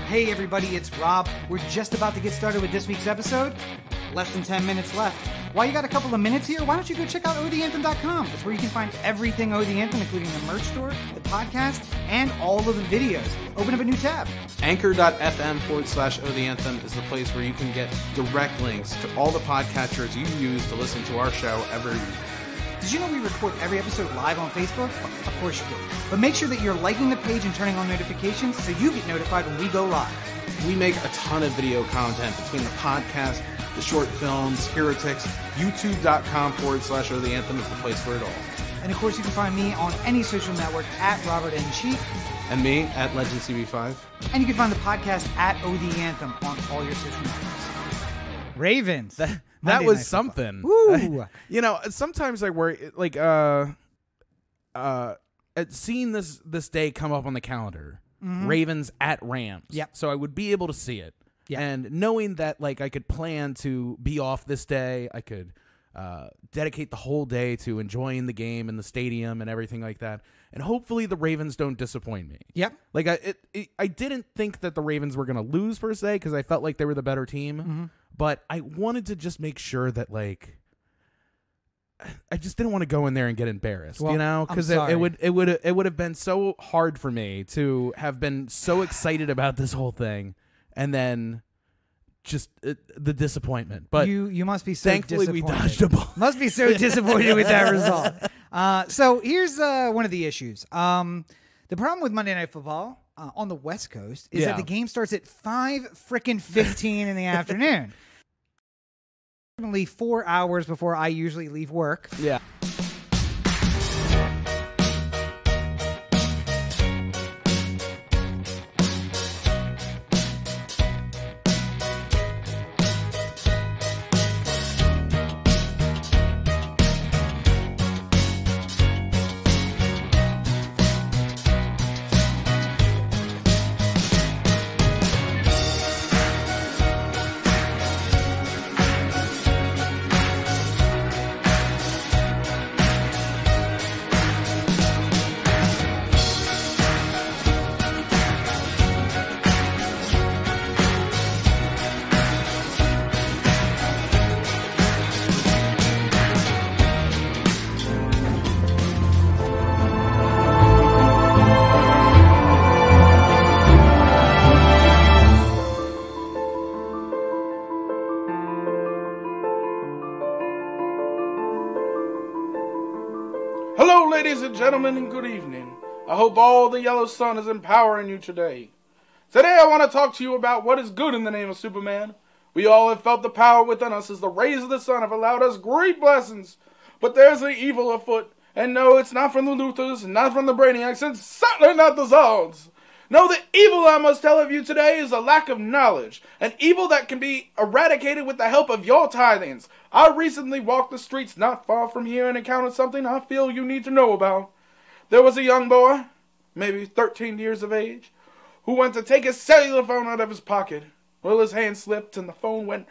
Hey everybody, it's Rob. We're just about to get started with this week's episode. Less than 10 minutes left. While you got a couple of minutes here, why don't you go check out ODAnthem.com. It's where you can find everything OD Anthem, including the merch store, the podcast, and all of the videos. Open up a new tab. Anchor.fm/ODAnthem is the place where you can get direct links to all the podcatchers you use to listen to our show every week. Did you know we record every episode live on Facebook? Of course you do. But make sure that you're liking the page and turning on notifications so you get notified when we go live. We make a ton of video content between the podcast, the short films, Heretics. YouTube.com/ODAnthem is the place for it all. And of course you can find me on any social network at Robert N. Cheek. And me at LegendCB5. And you can find the podcast at OD Anthem on all your social networks. Ravens. That was something. Woo! You know, sometimes I worry, like, at seeing this day come up on the calendar, Ravens at Rams. Yep. So I would be able to see it. Yeah. And knowing that, like, I could plan to be off this day, I could dedicate the whole day to enjoying the game in the stadium and everything like that. And hopefully the Ravens don't disappoint me. Yep. Like, I didn't think that the Ravens were going to lose per se because I felt like they were the better team. But I wanted to just make sure that, like, I just didn't want to go in there and get embarrassed, well, you know, because it would have been so hard for me to have been so excited about this whole thing, and then just the disappointment. But you must be so thankfully disappointed. we dodged a bullet. Must be so disappointed with that result. So here's one of the issues. The problem with Monday Night Football on the West Coast is that the game starts at 5:15 in the afternoon. 4 hours before I usually leave work. Yeah. Hello, ladies and gentlemen, and good evening. I hope all the yellow sun is empowering you today. Today I want to talk to you about what is good in the name of Superman. We all have felt the power within us as the rays of the sun have allowed us great blessings. But there's an evil afoot, and no, it's not from the Luthers, not from the Brainiacs, and certainly not the Zards. No, the evil I must tell of you today is a lack of knowledge, an evil that can be eradicated with the help of your tithings. I recently walked the streets not far from here and encountered something I feel you need to know about. There was a young boy, maybe 13 years of age, who went to take his cellular phone out of his pocket. Well, his hand slipped and the phone went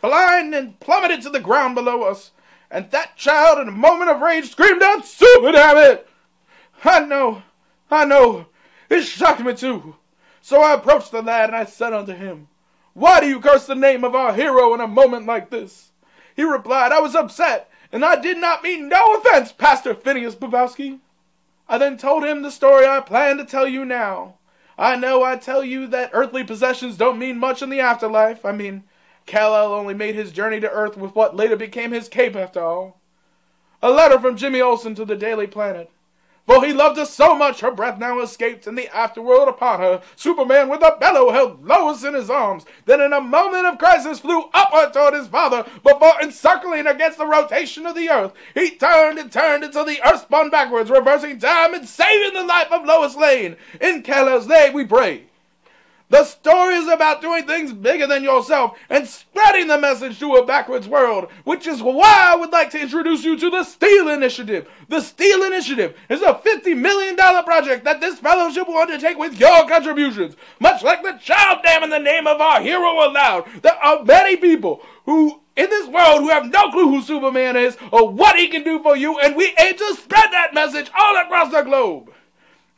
flying and plummeted to the ground below us. And that child, in a moment of rage, screamed out, "Super damn it!" I know. It shocked me too. So I approached the lad and I said unto him, "Why do you curse the name of our hero in a moment like this?" He replied, "I was upset, and I did not mean no offense, Pastor Phineas Bobowski." I then told him the story I plan to tell you now. I know I tell you that earthly possessions don't mean much in the afterlife. I mean, Kal-El only made his journey to Earth with what later became his cape after all. A letter from Jimmy Olsen to the Daily Planet. For he loved her so much, her breath now escaped, and the afterworld upon her. Superman with a bellow held Lois in his arms, then in a moment of crisis flew upward toward his father, before encircling against the rotation of the Earth. He turned and turned until the Earth spun backwards, reversing time and saving the life of Lois Lane. In Kal-El's name we pray. The story is about doing things bigger than yourself and spreading the message to a backwards world, which is why I would like to introduce you to the Steel Initiative. The Steel Initiative is a $50 million project that this fellowship will undertake with your contributions. Much like the child dam in the name of our hero aloud, there are many people who in this world who have no clue who Superman is or what he can do for you, and we aim to spread that message all across the globe.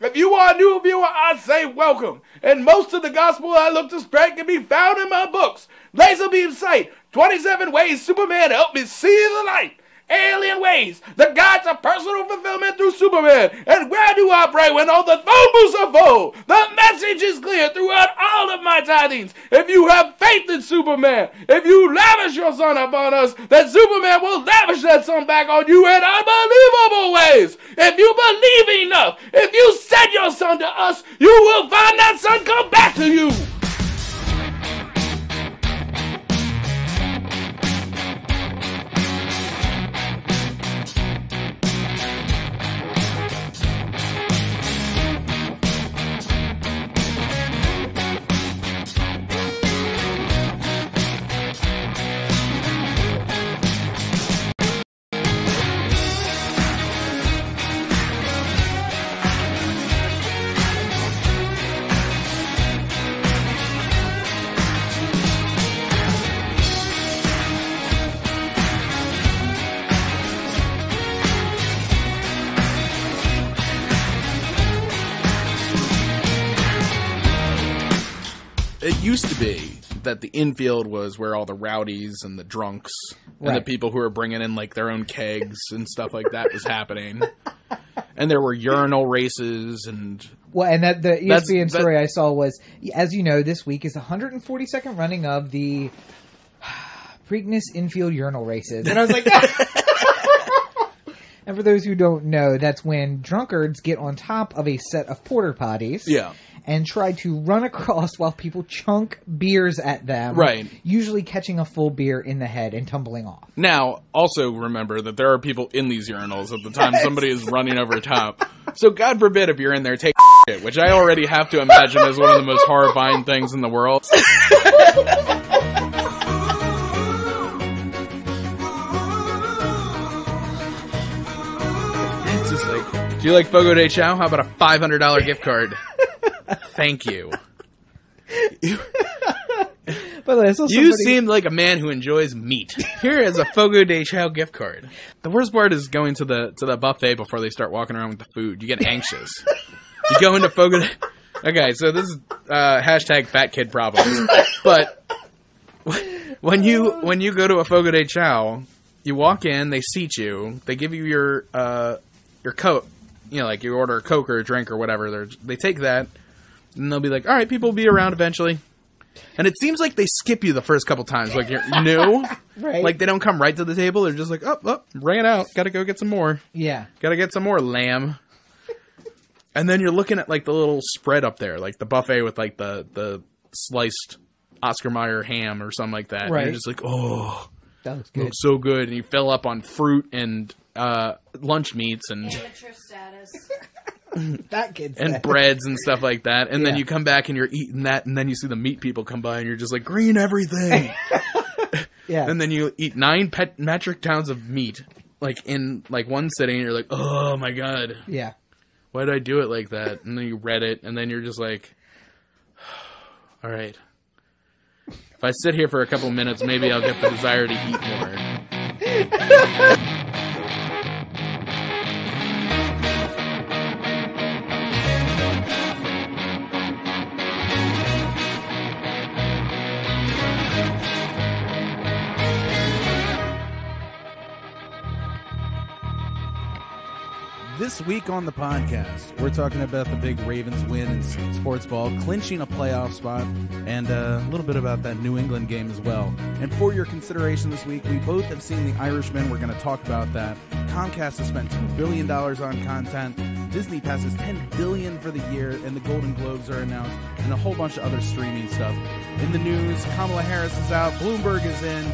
If you are a new viewer, I say welcome. And most of the gospel I look to spread can be found in my books. Laser Beam Sight, 27 Ways Superman Helped Me See the Light. Alien Ways, the guide to personal fulfillment through Superman. And Where Do I Pray When All the Phone Booths Are Full? The message is clear throughout all of my tidings. If you have faith in Superman, if you lavish your son upon us, then Superman will lavish that son back on you in unbelievable ways. If you believe enough, if you send your son to us, you will find that son come back to you. It used to be that the infield was where all the rowdies and the drunks and the people who were bringing in like their own kegs and stuff like that was happening. And there were urinal races and... Well, and that the ESPN story I saw was, as you know, this week is the 142nd running of the Preakness infield urinal races. And I was like... And for those who don't know, that's when drunkards get on top of a set of porta potties. Yeah. And try to run across while people chunk beers at them. Right. Usually catching a full beer in the head and tumbling off. Now, also remember that there are people in these urinals at the time somebody is running over top. So God forbid if you're in there, take shit, which I already have to imagine is one of the most horrifying things in the world. It's just like, do you like Fogo de Chao? How about a $500 gift card? Thank you. By the way, You seem like a man who enjoys meat. Here is a Fogo de Chao gift card. The worst part is going to the buffet before they start walking around with the food. You get anxious. You go into Fogo de... Okay, so this is hashtag fat kid problems. But when you go to a Fogo de Chao, you walk in, they seat you, they give you your coat. You know, like you order a Coke or a drink or whatever. They take that, and they'll be like, all right, people will be around eventually. And it seems like they skip you the first couple times. Like, you're new. Right. Like, they don't come right to the table. They're just like, oh, ran out. Gotta go get some more. Yeah. Gotta get some more lamb. And then you're looking at, like, the little spread up there. Like, the buffet with, like, the sliced Oscar Mayer ham or something like that. Right. And you're just like, oh. That looks good. Looks so good. And you fill up on fruit and lunch meats and... Amateur status. That kid's and dead. breads and stuff like that. And then you come back and you're eating that, and then you see the meat people come by and you're just like, green everything. Yeah. And then you eat 9 metric tons of meat, like in like one sitting, and you're like, oh my God. Yeah. Why did I do it like that? And then you read it, and then you're just like, all right. If I sit here for a couple minutes, maybe I'll get the desire to eat more. This week on the podcast, we're talking about the big Ravens win in sports ball, clinching a playoff spot, and a little bit about that New England game as well. And for your consideration this week, we both have seen The Irishman. We're going to talk about that. Comcast has spent $2 billion on content. Disney passes $10 billion for the year, and the Golden Globes are announced, and a whole bunch of other streaming stuff. In the news, Kamala Harris is out, Bloomberg is in,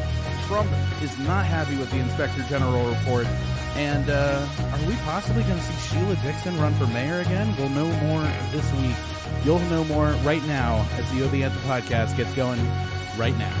Trump is not happy with the Inspector General report. And are we possibly going to see Sheila Dixon run for mayor again? We'll know more this week. You'll know more right now as the OD Anthem podcast gets going right now.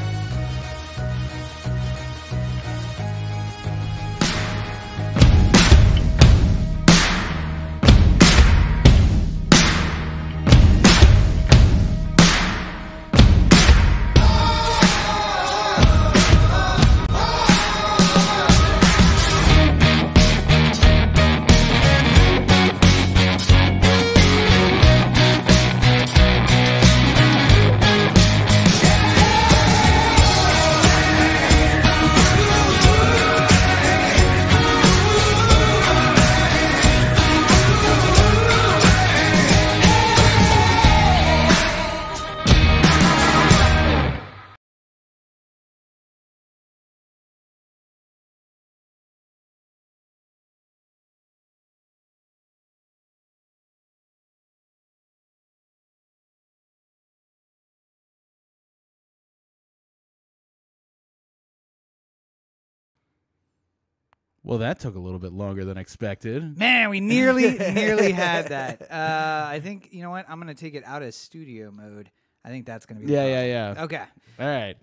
Well, that took a little bit longer than expected. Man, we nearly had that. I think, you know what? I'm going to take it out of studio mode. I think that's going to be Yeah. Okay. All right.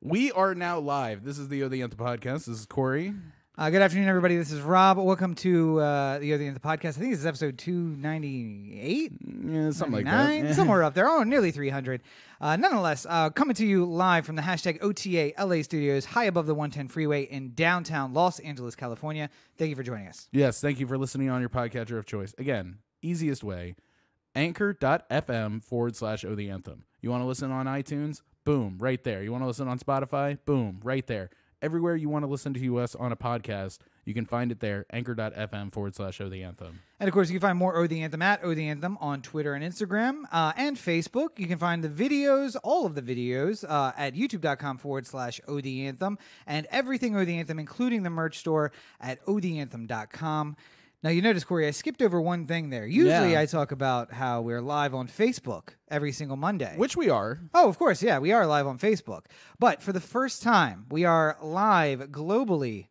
We are now live. This is the OD Anthem podcast. This is Corey. Good afternoon, everybody. This is Rob. Welcome to the OD Anthem podcast. I think this is episode 298? Yeah, something like that. Yeah. Somewhere up there. Oh, nearly 300. Nonetheless, coming to you live from the hashtag OTA LA studios, high above the 110 freeway in downtown Los Angeles, California. Thank you for joining us. Yes, thank you for listening on your podcatcher of choice. Again, easiest way, anchor.fm/OD Anthem. You want to listen on iTunes? Boom, right there. You want to listen on Spotify? Boom, right there. Everywhere you want to listen to us on a podcast, you can find it there, anchor.fm/OD Anthem. And, of course, you can find more OD Anthem at OD Anthem on Twitter and Instagram and Facebook. You can find the videos, all of the videos, at youtube.com/OD Anthem, and everything OD Anthem, including the merch store, at odanthem.com. Now, you notice, Corey, I skipped over one thing there. Usually I talk about how we're live on Facebook every single Monday. Which we are. Oh, of course, yeah, we are live on Facebook. But for the first time, we are live globally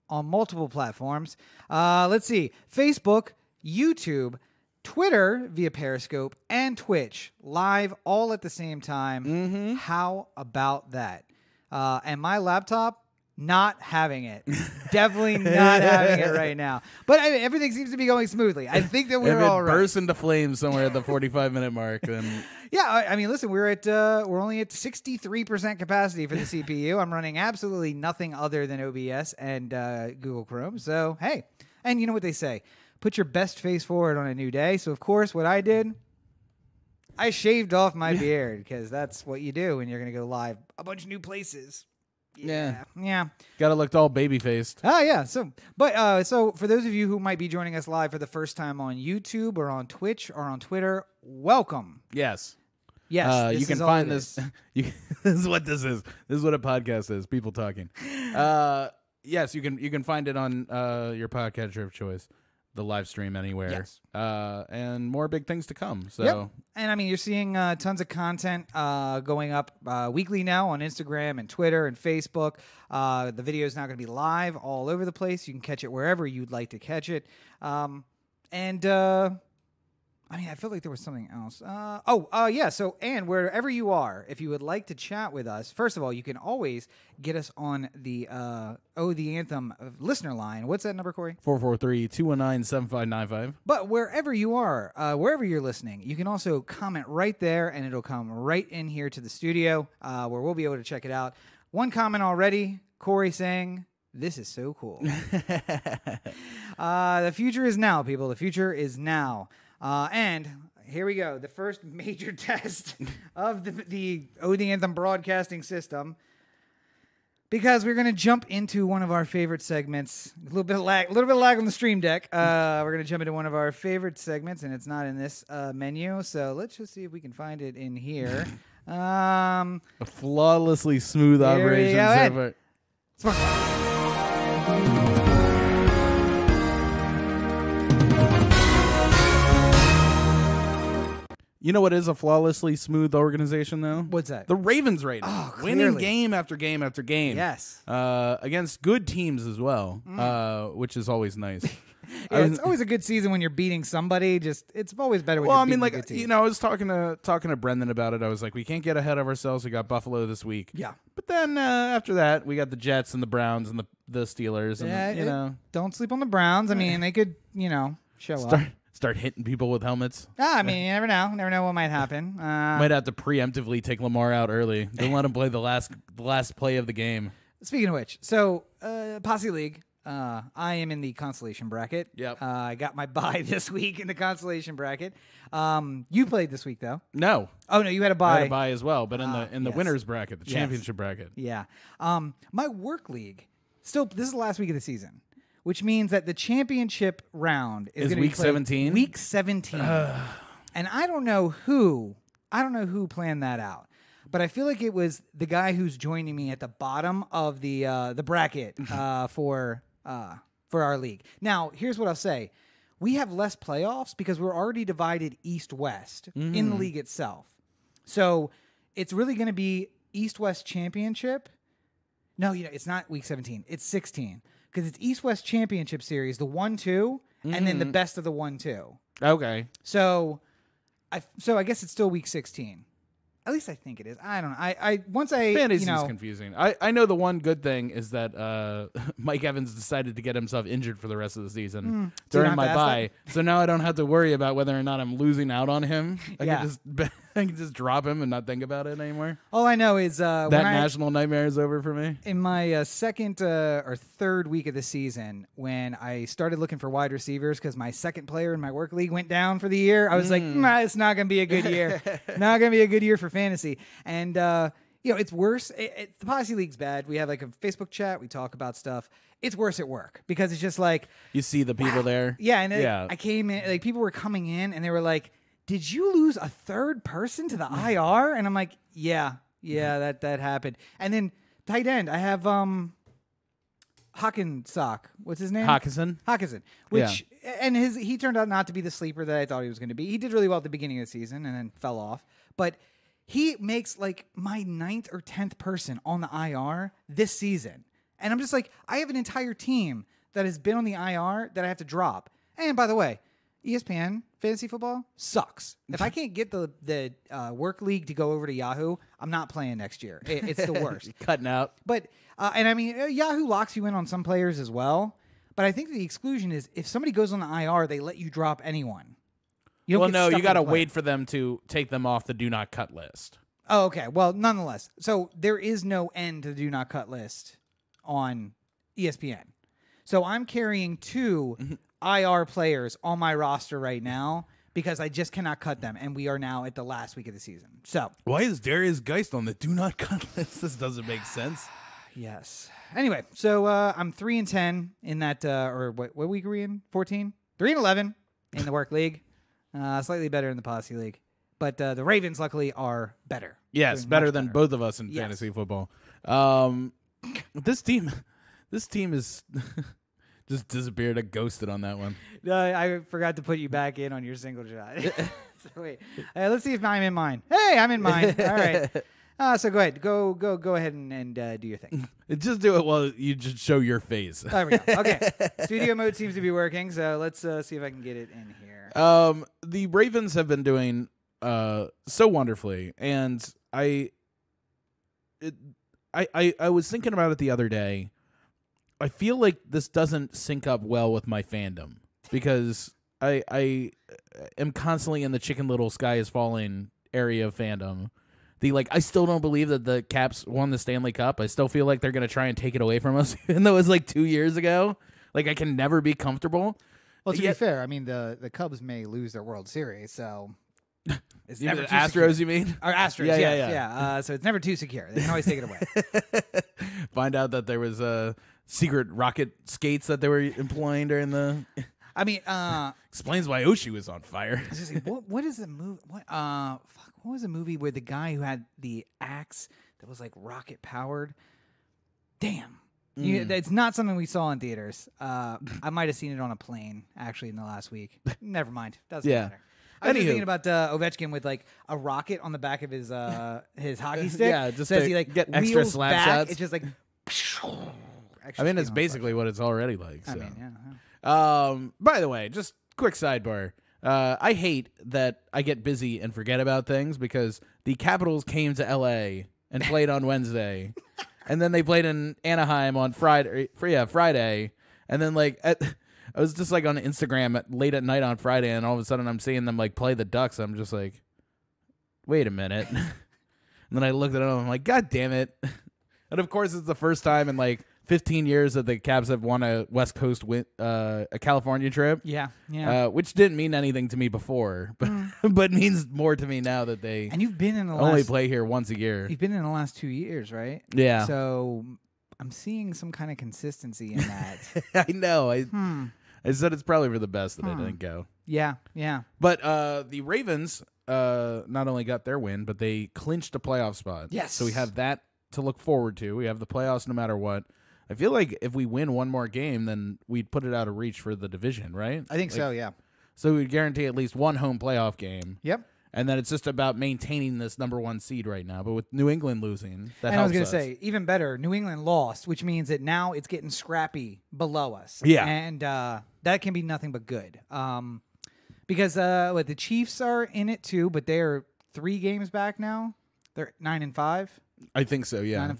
on multiple platforms. Let's see, Facebook, YouTube, Twitter via Periscope, and Twitch, live all at the same time. Mm-hmm. How about that? And my laptop, not having it. Definitely not having it right now. But everything seems to be going smoothly. I think that we're all right. If it bursts into flames somewhere at the 45-minute mark, then... Yeah, I mean, listen, we're only at 63% capacity for the CPU. I'm running absolutely nothing other than OBS and Google Chrome. So, hey. And you know what they say? Put your best face forward on a new day. So, of course, what I did, I shaved off my beard because that's what you do when you're going to go live a bunch of new places. Yeah. Gotta look all baby-faced. Oh, yeah. So for those of you who might be joining us live for the first time on YouTube or on Twitch or on Twitter, welcome. Yes. Yes. You can find this. This is what this is. This is what a podcast is. People talking. Yes, you can find it on your podcatcher of choice. The live stream anywhere. Yes. And more big things to come. So, yep. And I mean, you're seeing tons of content going up weekly now on Instagram and Twitter and Facebook. The video is now going to be live all over the place. You can catch it wherever you'd like to catch it. I mean, I feel like there was something else. Yeah. So, and wherever you are, if you would like to chat with us, first of all, you can always get us on the the Anthem listener line. What's that number, Corey? 443-219-7595. But wherever you are, wherever you're listening, you can also comment right there, and it'll come right in here to the studio where we'll be able to check it out. One comment already, Corey saying, "This is so cool." The future is now, people. The future is now. And here we go. The first major test of the OD Anthem broadcasting system. Because we're going to jump into one of our favorite segments. A little bit of lag on the stream deck. We're going to jump into one of our favorite segments, and it's not in this menu. So let's just see if we can find it in here. A flawlessly smooth operation. Smart. You know what is a flawlessly smooth organization, though? What's that? The Ravens right now. Oh, winning clearly. game after game after game. Yes. Against good teams as well, which is always nice. It's always a good season when you're beating somebody. It's always better when well, you're I mean, beating a like, good team. you know, I was talking to Brendan about it. I was like, we can't get ahead of ourselves. We got Buffalo this week. Yeah. But then after that, we got the Jets and the Browns and the Steelers. And you know, don't sleep on the Browns. I mean, they could, show up. Start hitting people with helmets. I mean, you never know. Never know what might happen. Might have to preemptively take Lamar out early. Don't let him play the last play of the game. Speaking of which, so Posse League, I am in the consolation bracket. Yep. I got my bye this week in the consolation bracket. You played this week though. No. Oh no, you had a bye. I had a bye as well, but in the yes. winners bracket, the Yes. championship bracket. Yeah. My work league. Still, this is the last week of the season, which means that the championship round is going to be week 17. Week 17, and I don't know who planned that out, but I feel like it was the guy who's joining me at the bottom of the bracket for our league. Now, here's what I'll say: we have less playoffs because we're already divided East-West in the league itself. So it's really going to be East-West championship. No, it's not week 17. It's 16. Because it's East-West Championship Series, the 1-2, and then the best of the 1-2. Okay. So I guess it's still week 16. At least I think it is. I don't know. Fantasy is confusing. I know the one good thing is that Mike Evans decided to get himself injured for the rest of the season during my bye. So now I don't have to worry about whether or not I'm losing out on him. I can just drop him and not think about it anymore. All I know is that national nightmare is over for me. In my second or third week of the season, when I started looking for wide receivers because my second player in my work league went down for the year, I was like, it's not going to be a good year. Not going to be a good year for fantasy. And it's worse. The Posse League's bad. We have like a Facebook chat. We talk about stuff. It's worse at work because it's just like you see the people there. Yeah, and I came in, like people were coming in and they were like, "Did you lose a third person to the IR?" And I'm like, "Yeah, that happened." And then tight end, I have Hawkinsock. What's his name? Hawkinson. Which and he turned out not to be the sleeper that I thought he was going to be. He did really well at the beginning of the season and then fell off, but he makes like my 9th or 10th person on the IR this season. And I'm just like, I have an entire team that has been on the IR that I have to drop. And by the way, ESPN fantasy football sucks. If I can't get the work league to go over to Yahoo, I'm not playing next year. It's the worst. Cutting out. But and I mean, Yahoo locks you in on some players as well. But I think the exclusion is if somebody goes on the IR, they let you drop anyone. You got to wait for them to take them off the do not cut list. Oh, okay. Well, nonetheless, so there is no end to the do not cut list on ESPN. So I'm carrying 2 IR players on my roster right now because I just cannot cut them, and we are now at the last week of the season. So why is Darius Geist on the do not cut list? This doesn't make sense. Yes. Anyway, so I'm 3-10 in that, or what week are we in? 14? 3-11 in the work league. Slightly better in the Posse League. But the Ravens, luckily, are better. Yes, better than both of us in fantasy football. This team is just disappeared. I ghosted on that one. I forgot to put you back in on your single shot. So wait, let's see if I'm in mine. Hey, I'm in mine. All right. So go ahead. Go ahead and do your thing. Just do it while you just show your face. There we go. Okay. Studio mode seems to be working, so let's see if I can get it in here. The Ravens have been doing so wonderfully, and I was thinking about it the other day. I feel like this doesn't sync up well with my fandom because I am constantly in the Chicken Little Sky is Falling area of fandom. I still don't believe that the Caps won the Stanley Cup. I still feel like they're going to try and take it away from us, even though it was like 2 years ago. Like, I can never be comfortable. Well, to be fair, I mean, the Cubs may lose their World Series, so It's You never mean too Astros, secure. you mean? Or Astros, Yeah, yes, yeah, yeah. yeah. So it's never too secure. They can always take it away. Find out that there was secret rocket skates that they were employing during the... I mean, Explains why Oshi was on fire. what is the movie? What was the movie where the guy who had the axe that was like rocket powered? Damn. It's not something we saw in theaters. I might have seen it on a plane actually in the last week. Never mind. Doesn't matter. I was just thinking about Ovechkin with like a rocket on the back of his hockey stick. Yeah, just so as to he like get extra wheels slap back, shots. It's just like. I mean, it's basically what it's already like. So. I mean, yeah. By the way, just quick sidebar. I hate that I get busy and forget about things because the Capitals came to L.A. and played on Wednesday, and then they played in Anaheim on Friday, and then like I was just like on Instagram late at night on Friday, and all of a sudden I'm seeing them like play the Ducks. I'm just like, wait a minute, and then I looked at it and I'm like, God damn it! And of course, it's the first time in like 15 years that the Cavs have won a West Coast a California trip. Yeah. Which didn't mean anything to me before, but means more to me now that they And you've been in the only play here once a year. You've been in the last 2 years, right? Yeah. So I'm seeing some kind of consistency in that. I know. I said it's probably for the best that I didn't go. Yeah. But the Ravens not only got their win, but they clinched a playoff spot. Yes. So we have that to look forward to. We have the playoffs no matter what. I feel like if we win one more game, then we'd put it out of reach for the division, right? I think so, yeah. So we'd guarantee at least one home playoff game. Yep. And then it's just about maintaining this number one seed right now. But with New England losing, that And I was helps going us. to say, even better, New England lost, which means that now it's getting scrappy below us. Yeah. And that can be nothing but good. Because the Chiefs are in it too, but they are 3 games back now. They're 9-5. I think so, yeah.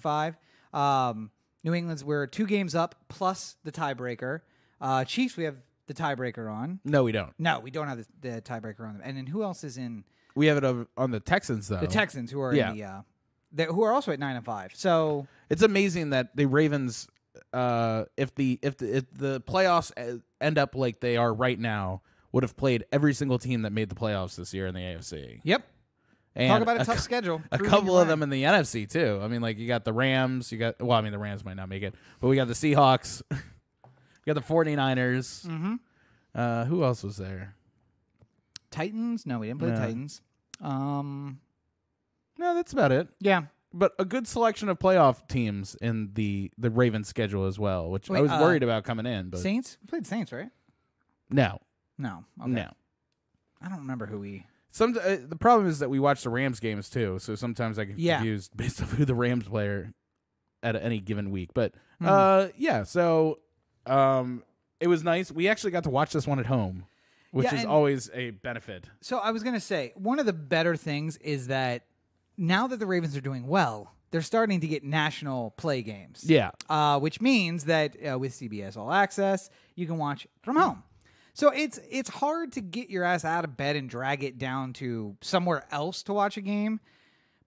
9-5. New England's we're 2 games up plus the tiebreaker. Chiefs, we have the tiebreaker on. No, we don't. No, we don't have the tiebreaker on them. And then who else is in? We have it on the Texans, though. The Texans, who are in who are also at 9-5. So it's amazing that the Ravens, if the playoffs end up like they are right now, would have played every single team that made the playoffs this year in the AFC. Yep. And Talk about a tough schedule. A couple of them in the NFC too. I mean, like you got the Rams. The Rams might not make it, but we got the Seahawks. We got the 49ers. Mm-hmm. Who else was there? Titans? No, we didn't play the Titans. No, that's about it. Yeah. But a good selection of playoff teams in the Ravens schedule as well, which I was worried about coming in. But Saints? We played Saints, right? No. Okay. No. I don't remember who we... The problem is that we watch the Rams games too, so sometimes I get confused based on who the Rams play at any given week. But so it was nice. We actually got to watch this one at home, which is always a benefit. So I was going to say, one of the better things is that now that the Ravens are doing well, they're starting to get national play games. Yeah. Which means that with CBS All Access, you can watch from home. So it's hard to get your ass out of bed and drag it down to somewhere else to watch a game,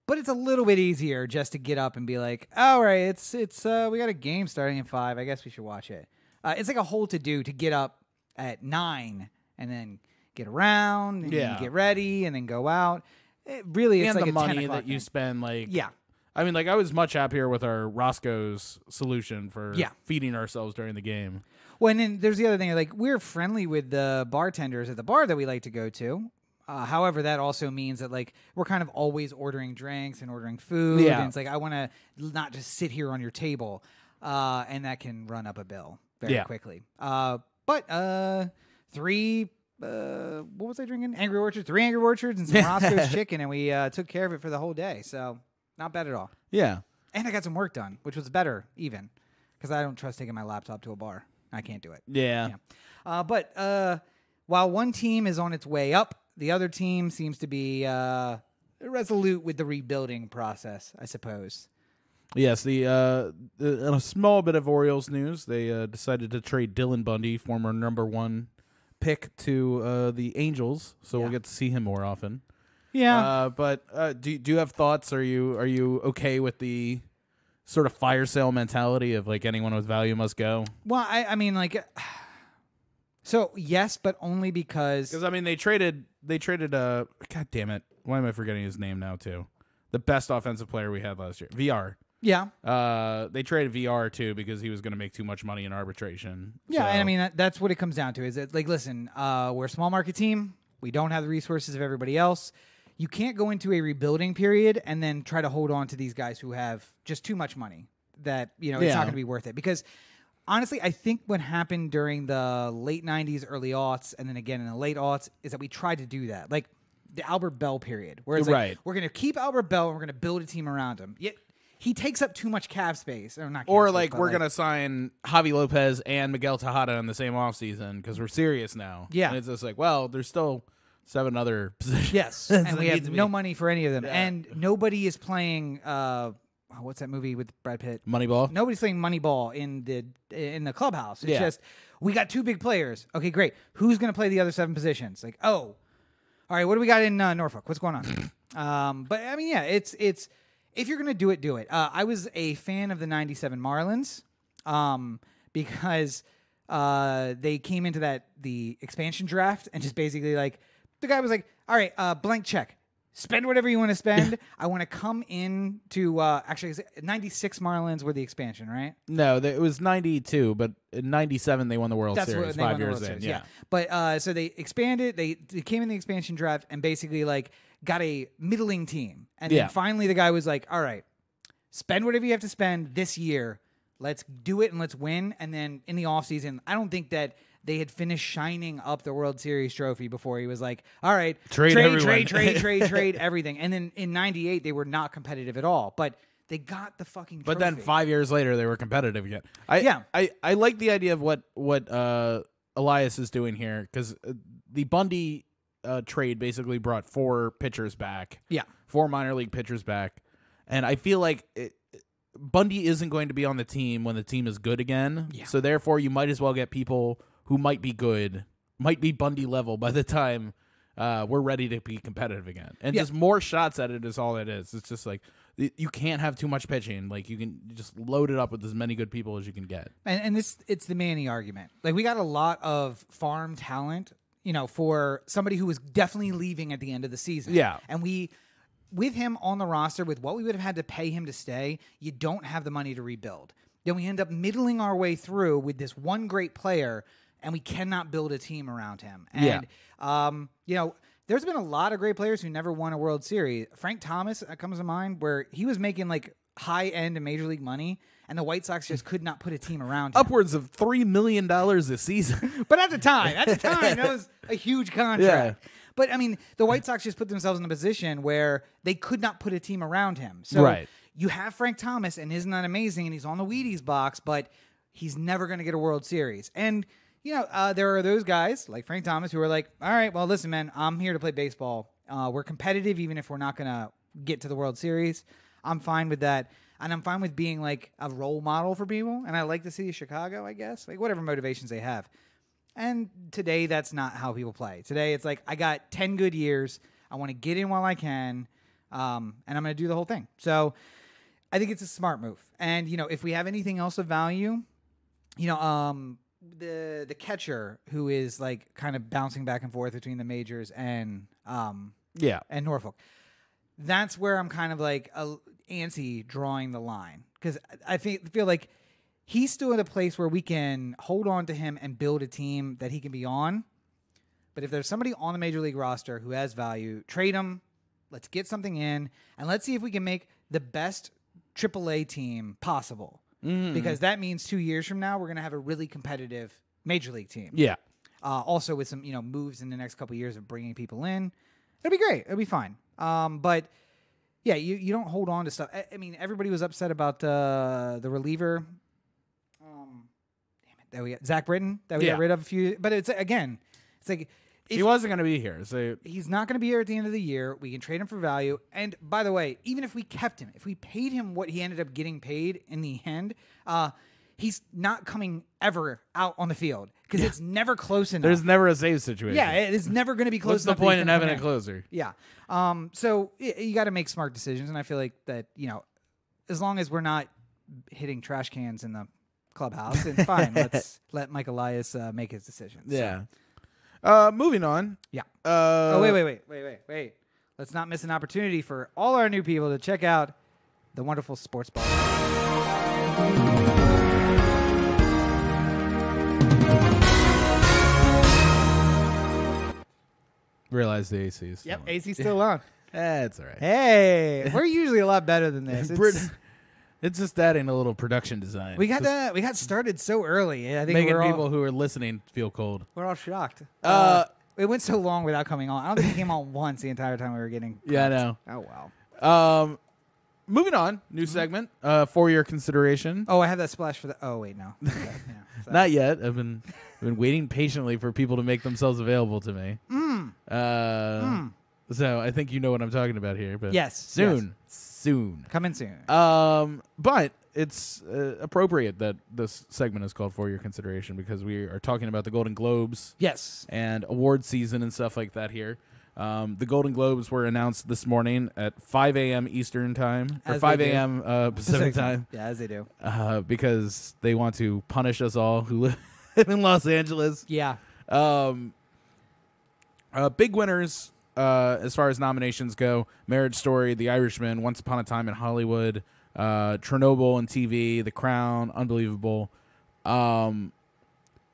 but it's a little bit easier just to get up and be like, all right, it's we got a game starting at 5. I guess we should watch it. It's like a whole to do to get up at 9 and then get around and get ready and then go out. It really, it's and like the a 10 money o'clock that you spend, like I mean, like I was much happier with our Roscoe's solution for feeding ourselves during the game. Well, and then there's the other thing. Like, we're friendly with the bartenders at the bar that we like to go to. However, that also means that, like, we're kind of always ordering drinks and ordering food. Yeah. And it's like, I want to not just sit here on your table. And that can run up a bill very quickly. But 3... what was I drinking? Angry Orchard. 3 Angry Orchards and some Roscoe's chicken. And we took care of it for the whole day. So, not bad at all. Yeah. And I got some work done, which was better, even. Because I don't trust taking my laptop to a bar. I can't do it. Yeah. But while one team is on its way up, the other team seems to be resolute with the rebuilding process, I suppose. Yes, in a small bit of Orioles news, they decided to trade Dylan Bundy, former number 1 pick, to the Angels, so we'll get to see him more often. Yeah. But do you have thoughts? Are you okay with the sort of fire sale mentality of like anyone with value must go? Well, I mean, like, So yes, but only because I mean they traded God damn it. Why am I forgetting his name now too? The best offensive player we had last year. VR. yeah. They traded VR too because he was going to make too much money in arbitration. Yeah, So- and I mean that's what it comes down to. Is that like, listen, we're a small market team. We don't have the resources of everybody else. You can't go into a rebuilding period and then try to hold on to these guys who have just too much money. That it's not Yeah. going to be worth it. Because honestly, I think what happened during the late '90s, early aughts, and then again in the late aughts is that we tried to do that, like the Albert Bell period, where it's like Right. we're going to keep Albert Bell and we're going to build a team around him. Yet he takes up too much cap space, or not? Cap Or space, like but, we're gonna sign Javi Lopez and Miguel Tejada in the same offseason because we're serious now. Yeah. And it's just like, well, there's still 7 other positions. Yes, that and we need have to be- no money for any of them, Yeah. and nobody is playing. What's that movie with Brad Pitt? Moneyball. Nobody's playing Moneyball in the clubhouse. It's Yeah. just we got 2 big players. Okay, great. Who's going to play the other 7 positions? Like, all right. What do we got in Norfolk? What's going on? But I mean, yeah, it's if you're going to do it, do it. I was a fan of the '97 Marlins because they came into the expansion draft and just basically like the guy was like, all right, blank check. Spend whatever you want to spend. I want to come in to actually is it 96 Marlins were the expansion, right? No, it was 92, but in 97 they won the World Series what they won 5 the years World in. Series, Yeah. But so they expanded. They came in the expansion draft and basically like got a middling team. And Yeah. then finally the guy was like, all right, spend whatever you have to spend this year. Let's do it and let's win. And then in the offseason, I don't think that they had finished shining up the World Series trophy before he was like, all right, Trade everyone. trade everything. And then in 98, they were not competitive at all. But they got the fucking But then trophy. 5 years later they were competitive again. Yeah. I like the idea of what Elias is doing here because the Bundy trade basically brought 4 pitchers back. Yeah. 4 minor league pitchers back. And I feel like Bundy isn't going to be on the team when the team is good again. Yeah. So therefore, you might as well get people who might be good, might be Bundy level by the time we're ready to be competitive again. And just more shots at it is all it is. It's just like you can't have too much pitching. Like you can just load it up with as many good people as you can get. And it's the Manny argument. Like we got a lot of farm talent, for somebody who was definitely leaving at the end of the season. Yeah. And with him on the roster, with what we would have had to pay him to stay, you don't have the money to rebuild. Then we end up middling our way through with this one great player, and we cannot build a team around him. And, there's been a lot of great players who never won a World Series. Frank Thomas comes to mind, where he was making like high-end Major League money, and the White Sox just could not put a team around him. Upwards of $3 million a season. But at the time, that was a huge contract. Yeah. But I mean, the White Sox just put themselves in a position where they could not put a team around him. So Right. you have Frank Thomas, and isn't that amazing? And he's on the Wheaties box, but he's never going to get a World Series. And there are those guys like Frank Thomas who are like, all right, well, listen, man, I'm here to play baseball. We're competitive, even if we're not going to get to the World Series. I'm fine with that. And I'm fine with being like a role model for people. And I like the city of Chicago, I guess, like whatever motivations they have. And today, that's not how people play. Today, it's like, I got 10 good years. I want to get in while I can. And I'm going to do the whole thing. So I think it's a smart move. And, if we have anything else of value, the catcher who is like kind of bouncing back and forth between the majors and Norfolk. That's where I'm kind of like antsy drawing the line, because I feel like he's still at a place where we can hold on to him and build a team that he can be on. But if there's somebody on the major league roster who has value, trade him. Let's get something in, and let's see if we can make the best AAA team possible. Because that means 2 years from now, we're going to have a really competitive major league team. Yeah. Also with some, moves in the next couple of years of bringing people in. It'll be great. It'll be fine. But yeah, you don't hold on to stuff. I mean, everybody was upset about the reliever. Damn it. That we got Zach Britton that we got rid of a few. But it's like, He wasn't going to be here. So he's not going to be here at the end of the year. We can trade him for value. And by the way, even if we kept him, if we paid him what he ended up getting paid in the end, he's not coming ever out on the field because it's never close enough. there's never a save situation. Yeah, it's never going to be close What's the enough. point in that he having can a come in. closer? Yeah. So you got to make smart decisions. And I feel like that, as long as we're not hitting trash cans in the clubhouse, and fine, let's let Mike Elias make his decisions. Yeah. Moving on. Yeah. Uh, Oh, wait. Let's not miss an opportunity for all our new people to check out the wonderful sports bar. Realize the AC is. Yep, still on. AC's still on. That's all right. Hey, we're usually a lot better than this. It's just adding a little production design. We got Just we got started so early. I think making we're people all, who are listening feel cold. we're all shocked. Uh, It went so long without coming on. I don't think it came on once the entire time we were getting. Yeah, I clipped. know. Oh wow. Moving on, new segment for your consideration. Oh, I have that splash for the. Oh wait, no. Okay, yeah, sorry. Not yet. I've been waiting patiently for people to make themselves available to me. So I think you know what I'm talking about here. But Yes, soon. Coming soon. But it's appropriate that this segment is called For Your Consideration because we are talking about the Golden Globes Yes. and award season and stuff like that here. The Golden Globes were announced this morning at 5 a.m. Eastern time, or As 5 they do. a.m. Pacific time, Yeah, as they do. because they want to punish us all who live in Los Angeles. Yeah. Big winners as far as nominations go: Marriage Story, The Irishman, Once Upon a Time in Hollywood, Chernobyl and TV, The Crown, Unbelievable.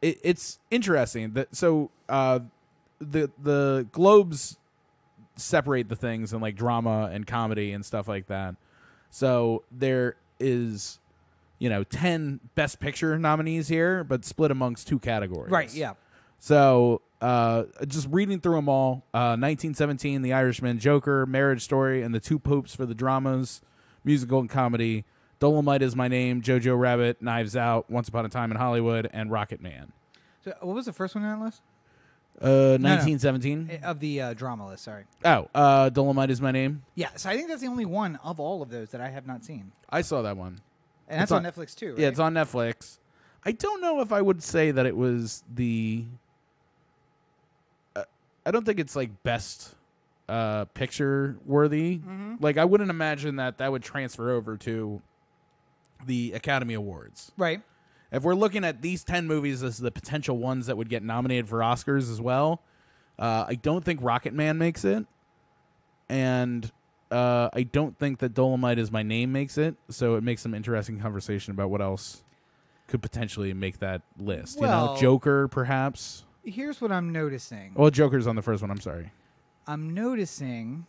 It's interesting that the Globes separate the things in like drama and comedy and stuff like that. So there is, 10 Best Picture nominees here, but split amongst 2 categories. Right. Yeah. So just reading through them all, 1917, The Irishman, Joker, Marriage Story, and The Two Popes for the dramas, musical and comedy, Dolomite Is My Name, Jojo Rabbit, Knives Out, Once Upon a Time in Hollywood, and Rocket Man. So what was the first one on that list? 1917. Of the drama list. Sorry. Oh, Dolomite Is My Name. Yeah. So I think that's the only one of all of those that I have not seen, I saw that one. and that's It's on Netflix too. Right? Yeah, it's on Netflix. I don't know if I would say that it was the. I don't think it's like best picture worthy. Mm-hmm. Like I wouldn't imagine that would transfer over to the Academy Awards. Right. If we're looking at these 10 movies as the potential ones that would get nominated for Oscars as well, I don't think Rocket Man makes it, and I don't think that Dolomite Is My Name makes it. So it makes some interesting conversation about what else could potentially make that list. Well, Joker, perhaps. Here's what I'm noticing. Well, Joker's on the first one. I'm sorry. I'm noticing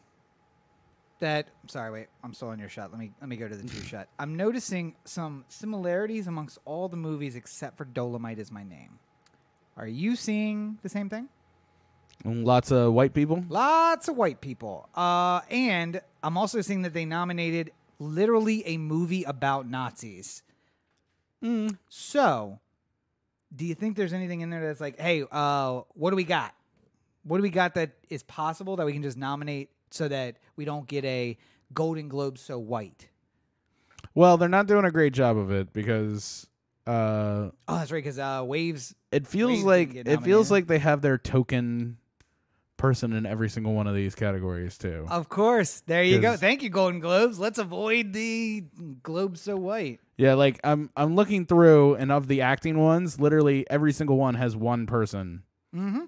that. Sorry, wait. I'm still on your shot. Let me go to the 2 shot. I'm noticing some similarities amongst all the movies except for Dolomite Is My Name. Are you seeing the same thing? Lots of white people. Lots of white people. And I'm also seeing that they nominated literally a movie about Nazis. So, do you think there's anything in there that's like, hey, what do we got? What do we got that is possible that we can just nominate so that we don't get a Golden Globe so white? Well, they're not doing a great job of it because Oh, that's right, because Waves. it feels Waves like didn't get it feels nominated. like they have their token person in every single one of these categories too. Of course. There you go. 'Cause- Thank you, Golden Globes. Let's avoid the Globe so white. Yeah, like I'm looking through, and of the acting ones, literally every single one has one person. Mm-hmm.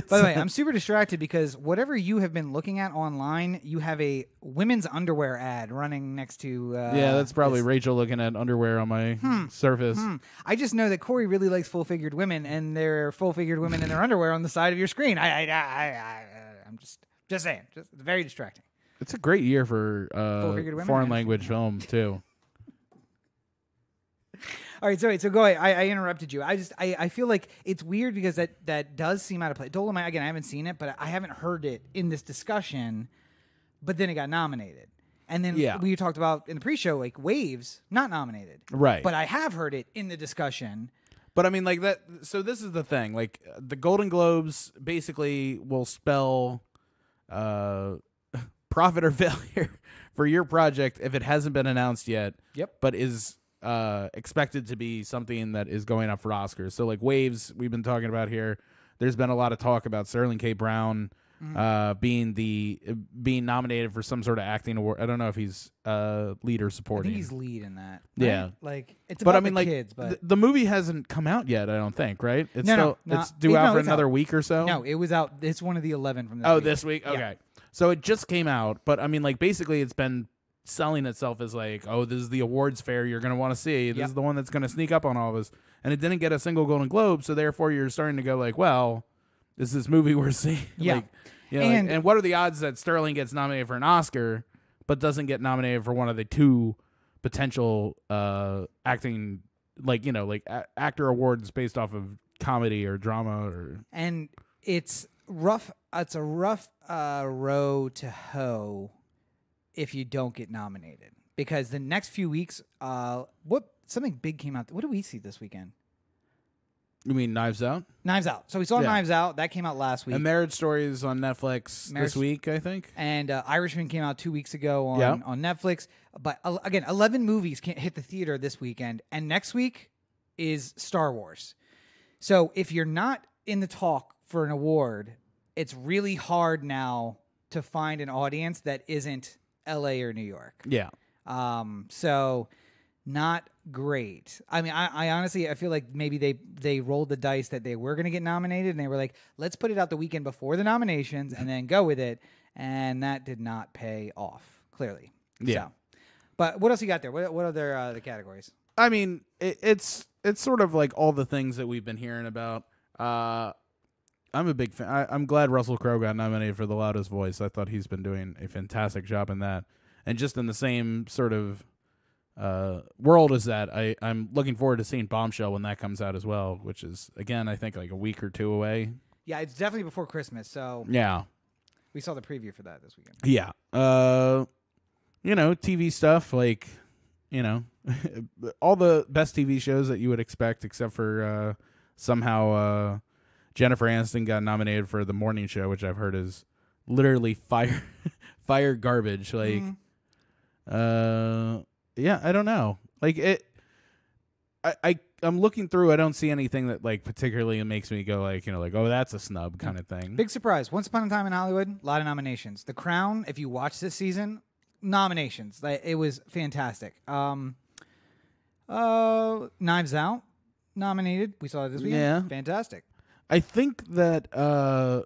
By the way, I'm super distracted because whatever you have been looking at online, you have a women's underwear ad running next to. Yeah, that's probably this. Rachel looking at underwear on my surface. I just know that Corey really likes full-figured women, and there are full-figured women in their underwear on the side of your screen. I'm just saying, just very distracting. It's a great year for Full-figured women, foreign yeah. language film too. All right, so go ahead. I interrupted you. I feel like it's weird because that does seem out of place. Dolomite, again, I haven't seen it, but I haven't heard it in this discussion. But then it got nominated, and then Yeah. we talked about in the pre-show like Waves not nominated, Right. But I have heard it in the discussion. But I mean, like that. So this is the thing. Like the Golden Globes basically will spell profit or failure for your project if it hasn't been announced yet. Yep. But is expected to be something that is going up for Oscars. So like Waves, we've been talking about here. There's been a lot of talk about Sterling K. Brown being nominated for some sort of acting award. I don't know if he's lead or I supporting. think he's lead in that. Yeah. right? Like it's But about I mean, the like kids, but the movie hasn't come out yet. I don't think. Right? It's No, still no, it's due out no, for it's another out. week or so. no, it was out. It's one of the 11 from this Oh, week. this week. Yeah. Okay. So it just came out, but I mean, like basically, it's been selling itself as like, oh, this is the awards fair you're going to want to see. This Yep. is the one that's going to sneak up on all of us. And it didn't get a single Golden Globe, so therefore you're starting to go like, well, is this movie we're seeing? Yeah. Like, you know, And- and what are the odds that Sterling gets nominated for an Oscar, but doesn't get nominated for one of the two potential acting, like, you know, like actor awards based off of comedy or drama or. And it's rough. It's a rough row to hoe if you don't get nominated, because the next few weeks, something big came out. What did we see this weekend? You mean Knives Out? Knives Out. So we saw Yeah. Knives Out. That came out last week. And Marriage Story is on Netflix Marriage- this week, I think. And Irishman came out 2 weeks ago on, Yeah. on Netflix. But again, 11 movies can't hit the theater this weekend. And next week is Star Wars. So if you're not in the talk for an award, it's really hard now to find an audience that isn't LA or New York. Yeah. So not great. I mean, I honestly, I feel like maybe they rolled the dice that they were going to get nominated, and they were like, let's put it out the weekend before the nominations and then go with it. And that did not pay off, clearly. Yeah. So, but what else you got there? What other the categories? I mean, it's sort of like all the things that we've been hearing about. I'm a big fan. I'm glad Russell Crowe got nominated for The Loudest Voice. I thought he's been doing a fantastic job in that. And just in the same sort of world as that, I'm looking forward to seeing Bombshell when that comes out as well, which is, again, I think like a week or two away. Yeah, it's definitely before Christmas. So Yeah. we saw the preview for that this weekend. Yeah. You know, TV stuff, like, you know, all the best TV shows that you would expect, except for somehow Jennifer Aniston got nominated for The Morning Show, which I've heard is literally fire garbage. Like, yeah, I don't know. Like it, I'm looking through. I don't see anything that like particularly makes me go like, you know, like, oh, that's a snub kind of thing. Big surprise. Once Upon a Time in Hollywood, a lot of nominations. The Crown, if you watch this season, nominations. It was fantastic. Knives Out, nominated. We saw it this weekend. Yeah. Fantastic. I think that to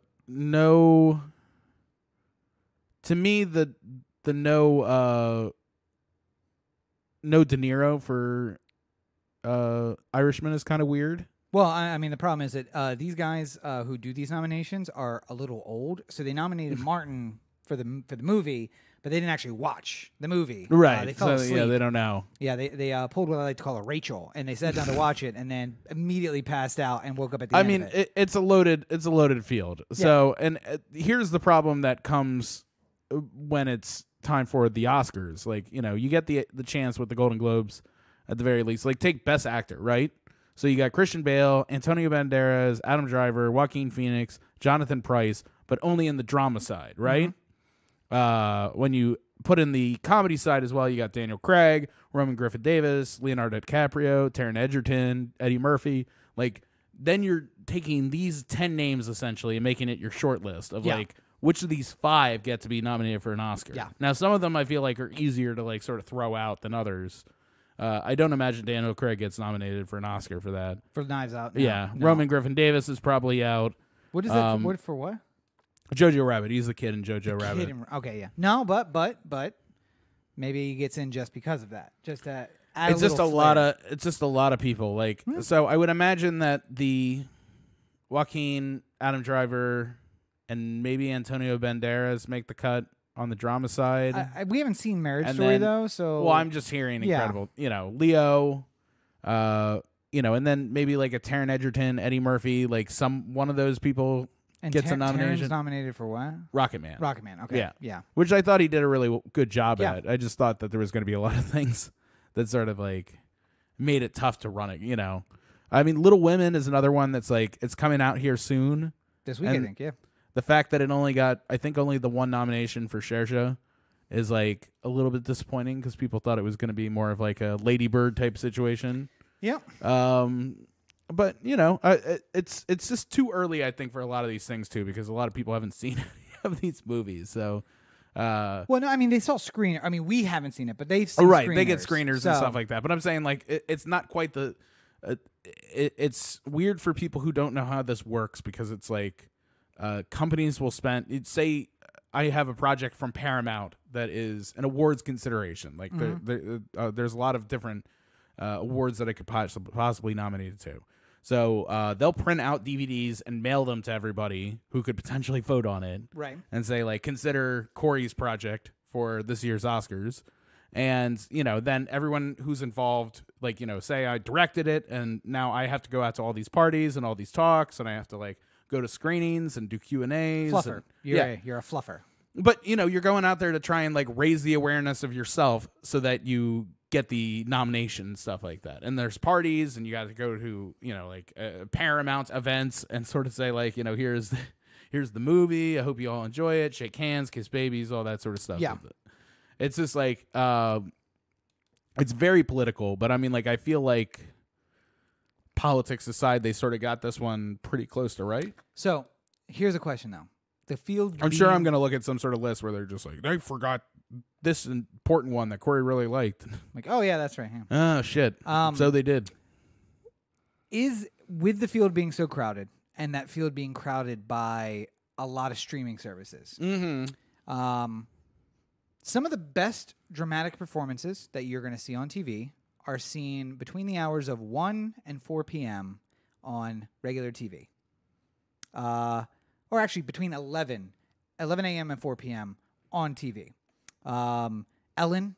me the no De Niro for Irishman is kind of weird. Well, I mean, the problem is that these guys who do these nominations are a little old, so they nominated Martin for the movie, but they didn't actually watch the movie. Right. They fell So, asleep. yeah, they don't know. Yeah, they pulled what I like to call a Rachel, and they sat down to watch it, and then immediately passed out and woke up at the I end mean, of it. it's a loaded field. So, and here's the problem that comes when it's time for the Oscars. Like, you know, you get the chance with the Golden Globes at the very least. Like, take Best Actor, right? So you got Christian Bale, Antonio Banderas, Adam Driver, Joaquin Phoenix, Jonathan Pryce, but only in the drama side, right? When you put in the comedy side as well, you got Daniel Craig, Roman Griffith Davis, Leonardo DiCaprio, Taron Egerton, Eddie Murphy. Like, then you're taking these 10 names essentially and making it your short list of like which of these 5 get to be nominated for an Oscar. Yeah. Now, some of them I feel like are easier to like sort of throw out than others. I don't imagine Daniel Craig gets nominated for an Oscar for that. For Knives Out. No, Yeah. no. Roman Griffin Davis is probably out. What is it for what? Jojo Rabbit. He's the kid in Jojo Rabbit. Kid in- okay, yeah. No, but maybe he gets in just because of that. Just to add It's just a little lot flair. of people. Like, so I would imagine that the Joaquin, Adam Driver, and maybe Antonio Banderas make the cut on the drama side. We haven't seen Marriage And Story then- though, so Well, I'm just hearing Yeah. incredible. You know, Leo, you know, and then maybe like a Taron Egerton, Eddie Murphy, like one of those people and gets a Taron's nomination. nominated for what? Rocket Man. Rocket Man. Okay. Yeah. Which I thought he did a really good job Yeah. at. I just thought that there was going to be a lot of things that sort of like made it tough to run it, you know. I mean, Little Women is another one that's like, it's coming out here soon. This week, And I think. Yeah. The fact that it only got, I think, only the one nomination for Sherja is like a little bit disappointing because people thought it was going to be more of like a Lady Bird type situation. Yeah. But you know, it's just too early, I think, for a lot of these things too, because a lot of people haven't seen it of these movies. So, well, no, I mean they saw screener. I mean we haven't seen it, but they've seen right. screeners, They get screeners so. and stuff like that. But I'm saying like it's not quite the. It's weird for people who don't know how this works because it's like companies will spend. Say I have a project from Paramount that is an awards consideration. Like there's a lot of different awards that I could possibly nominate to. So they'll print out DVDs and mail them to everybody who could potentially vote on it. Right. And say, like, consider Corey's project for this year's Oscars. And, then everyone who's involved, like, say I directed it and now I have to go out to all these parties and all these talks and I have to, like, go to screenings and do Q&As. Fluffer. And, You're a fluffer. But, you're going out there to try and, like, raise the awareness of yourself so that you get the nomination and stuff like that. And there's parties and you got to go to, Paramount events and sort of say, like, here's the movie. I hope you all enjoy it. Shake hands, kiss babies, all that sort of stuff. Yeah. It's just like, it's very political, but I mean, like, I feel like politics aside, they sort of got this one pretty close to right. So here's a question though. The field. I'm sure I'm going to look at some sort of list where they're just like, they forgot this important one that Corey really liked. Like, oh yeah, that's right. Yeah. Oh shit. So they did. Is with the field being so crowded and that field being crowded by a lot of streaming services. Mm-hmm. Some of the best dramatic performances that you're going to see on TV are seen between the hours of 1 and 4 p.m. on regular TV. Or actually between 11 a.m. and 4 p.m. on TV. Ellen,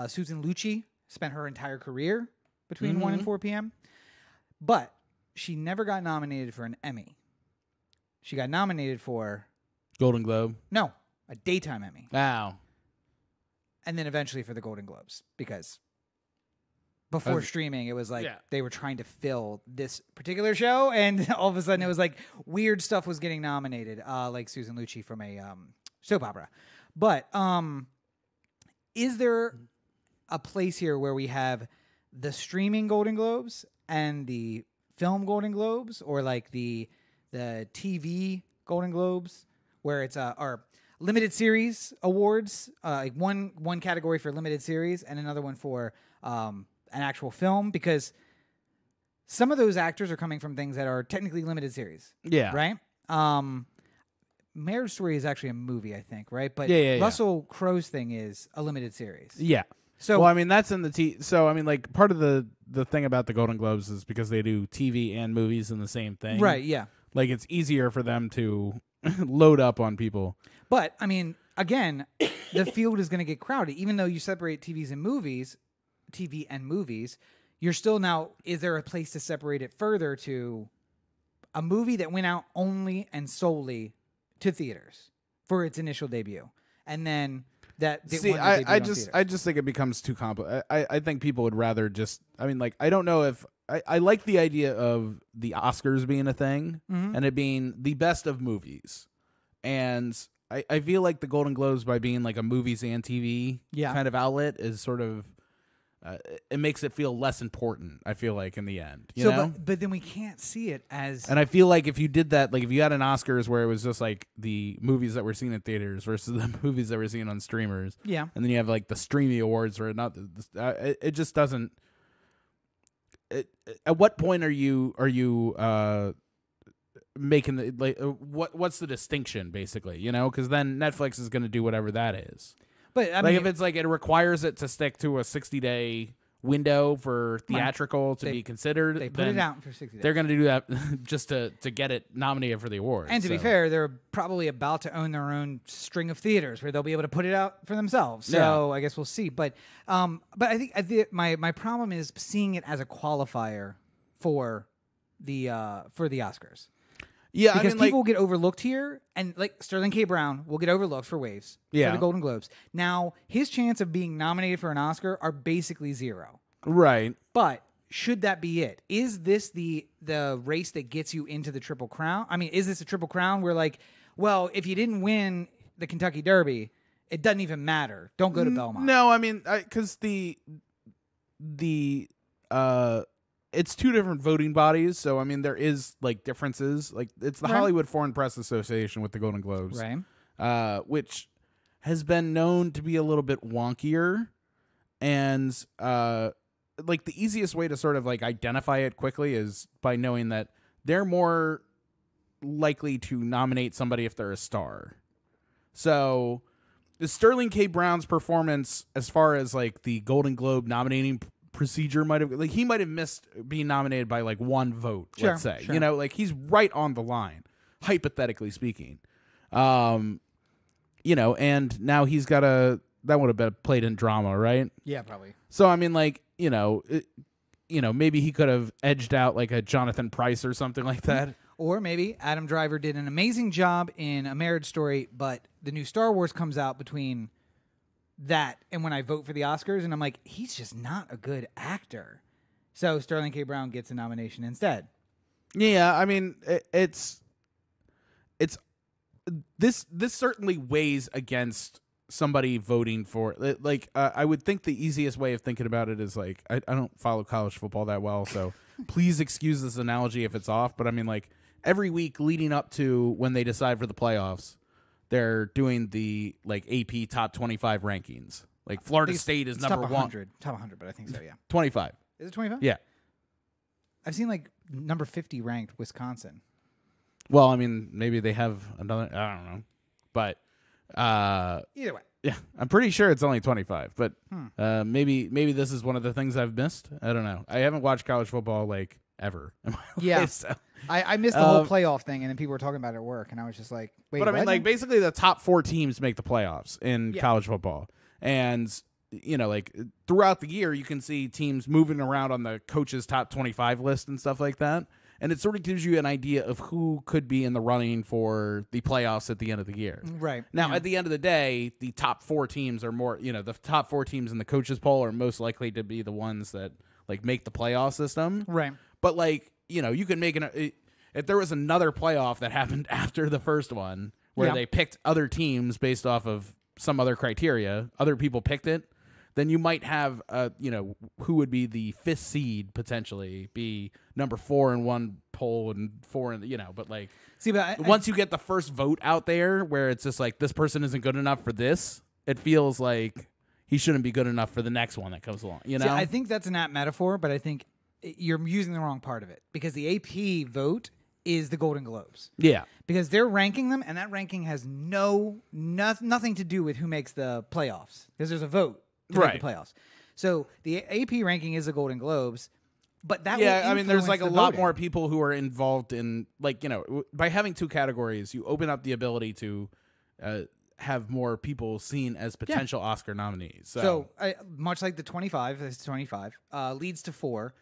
Susan Lucci spent her entire career between 1 and 4 p.m. But she never got nominated for an Emmy. She got nominated for... Golden Globe. No, a daytime Emmy. Wow. And then eventually for the Golden Globes. Because before streaming, it was like they were trying to fill this particular show. And all of a sudden, it was like weird stuff was getting nominated. Like Susan Lucci from a soap opera. But is there a place here where we have the streaming Golden Globes and the film Golden Globes, or like the TV Golden Globes, where it's our limited series awards, like one category for limited series and another one for an actual film? Because some of those actors are coming from things that are technically limited series. Yeah. Right? Marriage Story is actually a movie, I think, right? But Yeah. Russell Crowe's thing is a limited series. Yeah. So, well, I mean, that's in the So, I mean, like, part of the thing about the Golden Globes is because they do TV and movies in the same thing. right, yeah. Like, it's easier for them to load up on people. But, I mean, again, the field is going to get crowded. Even though you separate TV and movies, you're still now, is there a place to separate it further to a movie that went out only and solely to theaters for its initial debut? And then that... See, I just think it becomes too complicated. I think people would rather just... I mean, like, I don't know if... I like the idea of the Oscars being a thing and it being the best of movies. And I feel like the Golden Globes, by being like a movies and TV kind of outlet, is sort of... it makes it feel less important, I feel like, in the end. You know? But then we can't see it as... And I feel like if you did that, like if you had an Oscars where it was just like the movies that we're seeing in theaters versus the movies that we're seeing on streamers. Yeah. And then you have like the streaming awards where it just doesn't... at what point are you making the... like what's the distinction, basically? You know? Because then Netflix is going to do whatever that is. But I like mean, if it's like it requires it to stick to a 60-day window for theatrical to be considered, they put it out for 60 days. They're going to do that just to get it nominated for the award. And to be fair, they're probably about to own their own string of theaters where they'll be able to put it out for themselves. So I guess we'll see. But I think my problem is seeing it as a qualifier for the Oscars. Yeah, because I mean, people get overlooked here, and like Sterling K. Brown will get overlooked for Waves for the Golden Globes. Now, his chance of being nominated for an Oscar are basically zero. Right. But should that be it? Is this the race that gets you into the Triple Crown? I mean, is this a Triple Crown where, like, well, if you didn't win the Kentucky Derby, it doesn't even matter. Don't go to Belmont. No, I mean, because it's two different voting bodies, so I mean there is like differences. Like it's the Right. Hollywood Foreign Press Association with the Golden Globes, Right. which has been known to be a little bit wonkier, and like the easiest way to sort of like identify it quickly is by knowing that they're more likely to nominate somebody if they're a star. So the Sterling K. Brown's performance as far as like the Golden Globe nominating procedure might have, like, he might have missed being nominated by like one vote, Sure, let's say. sure. You know, like he's right on the line, hypothetically speaking. You know, and now he's got that would have been played in drama, right? Yeah, probably. So I mean, like, you know, maybe he could have edged out like a Jonathan Pryce or something like that. Or maybe Adam Driver did an amazing job in A Marriage Story, but the new Star Wars comes out between that and when I vote for the Oscars, and I'm like, he's just not a good actor. So Sterling K. Brown gets a nomination instead. Yeah, I mean, it's this certainly weighs against somebody voting for, like, I would think the easiest way of thinking about it is like, I don't follow college football that well, so please excuse this analogy if it's off, but I mean, like, every week leading up to when they decide for the playoffs, they're doing the like AP top 25 rankings. Like Florida State is It's number top 100. Top 100, but I think so, yeah. 25. Is it 25? Yeah. I've seen like number 50 ranked Wisconsin. Well, I mean, maybe they have another, I don't know. But Either way. yeah, I'm pretty sure it's only 25, but maybe this is one of the things I've missed. I don't know. I haven't watched college football like ever in my Yeah. life, so. I missed the whole playoff thing, and then people were talking about it at work, and I was just like, wait, But I mean, what? like, basically the top 4 teams make the playoffs in college football. And, you know, like, throughout the year, you can see teams moving around on the coach's top 25 list and stuff like that. And it sort of gives you an idea of who could be in the running for the playoffs at the end of the year. Right. Now, Yeah. at the end of the day, the top 4 teams are more, you know, the top 4 teams in the coaches poll are most likely to be the ones that, like, make the playoff system. Right. But, like, you know, you can make if there was another playoff that happened after the first one where they picked other teams based off of some other criteria, other people picked it, then you might have, you know, who would be the 5th seed potentially be number 4 in one poll and 4 in, you know, but like, See, but once you get the first vote out there where it's just like, this person isn't good enough for this, it feels like he shouldn't be good enough for the next one that comes along, you know? See, I think that's an apt metaphor, but I think you're using the wrong part of it because the AP vote is the Golden Globes. Yeah. Because they're ranking them, and that ranking has nothing to do with who makes the playoffs. Because there's a vote to make the playoffs. So the AP ranking is the Golden Globes, but that will I mean, there's like a influence lot the more voting. people who are involved in, like, you know, by having 2 categories, you open up the ability to have more people seen as potential Oscar nominees. So much like the 25, this 25 leads to 4.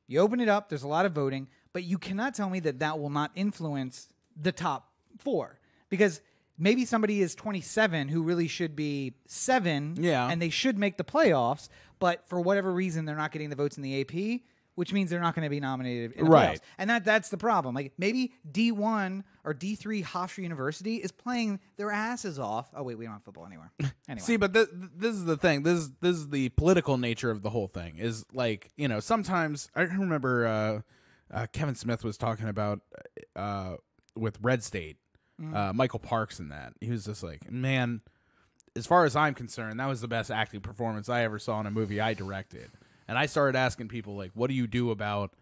You open it up. There's a lot of voting, but you cannot tell me that will not influence the top 4 because maybe somebody is 27 who really should be 7, and they should make the playoffs, but for whatever reason they're not getting the votes in the AP, which means they're not going to be nominated in the playoffs. And that's the problem. Like maybe D1 or D3 Hofstra University is playing their asses off. Oh wait, we don't have football anymore. Anyway. See, but this is the thing. This is the political nature of the whole thing. Is like, you know, sometimes I remember Kevin Smith was talking about with Red State, Michael Parks, and that he was just like, man, as far as I'm concerned, that was the best acting performance I ever saw in a movie I directed. And I started asking people, like, what do you do about,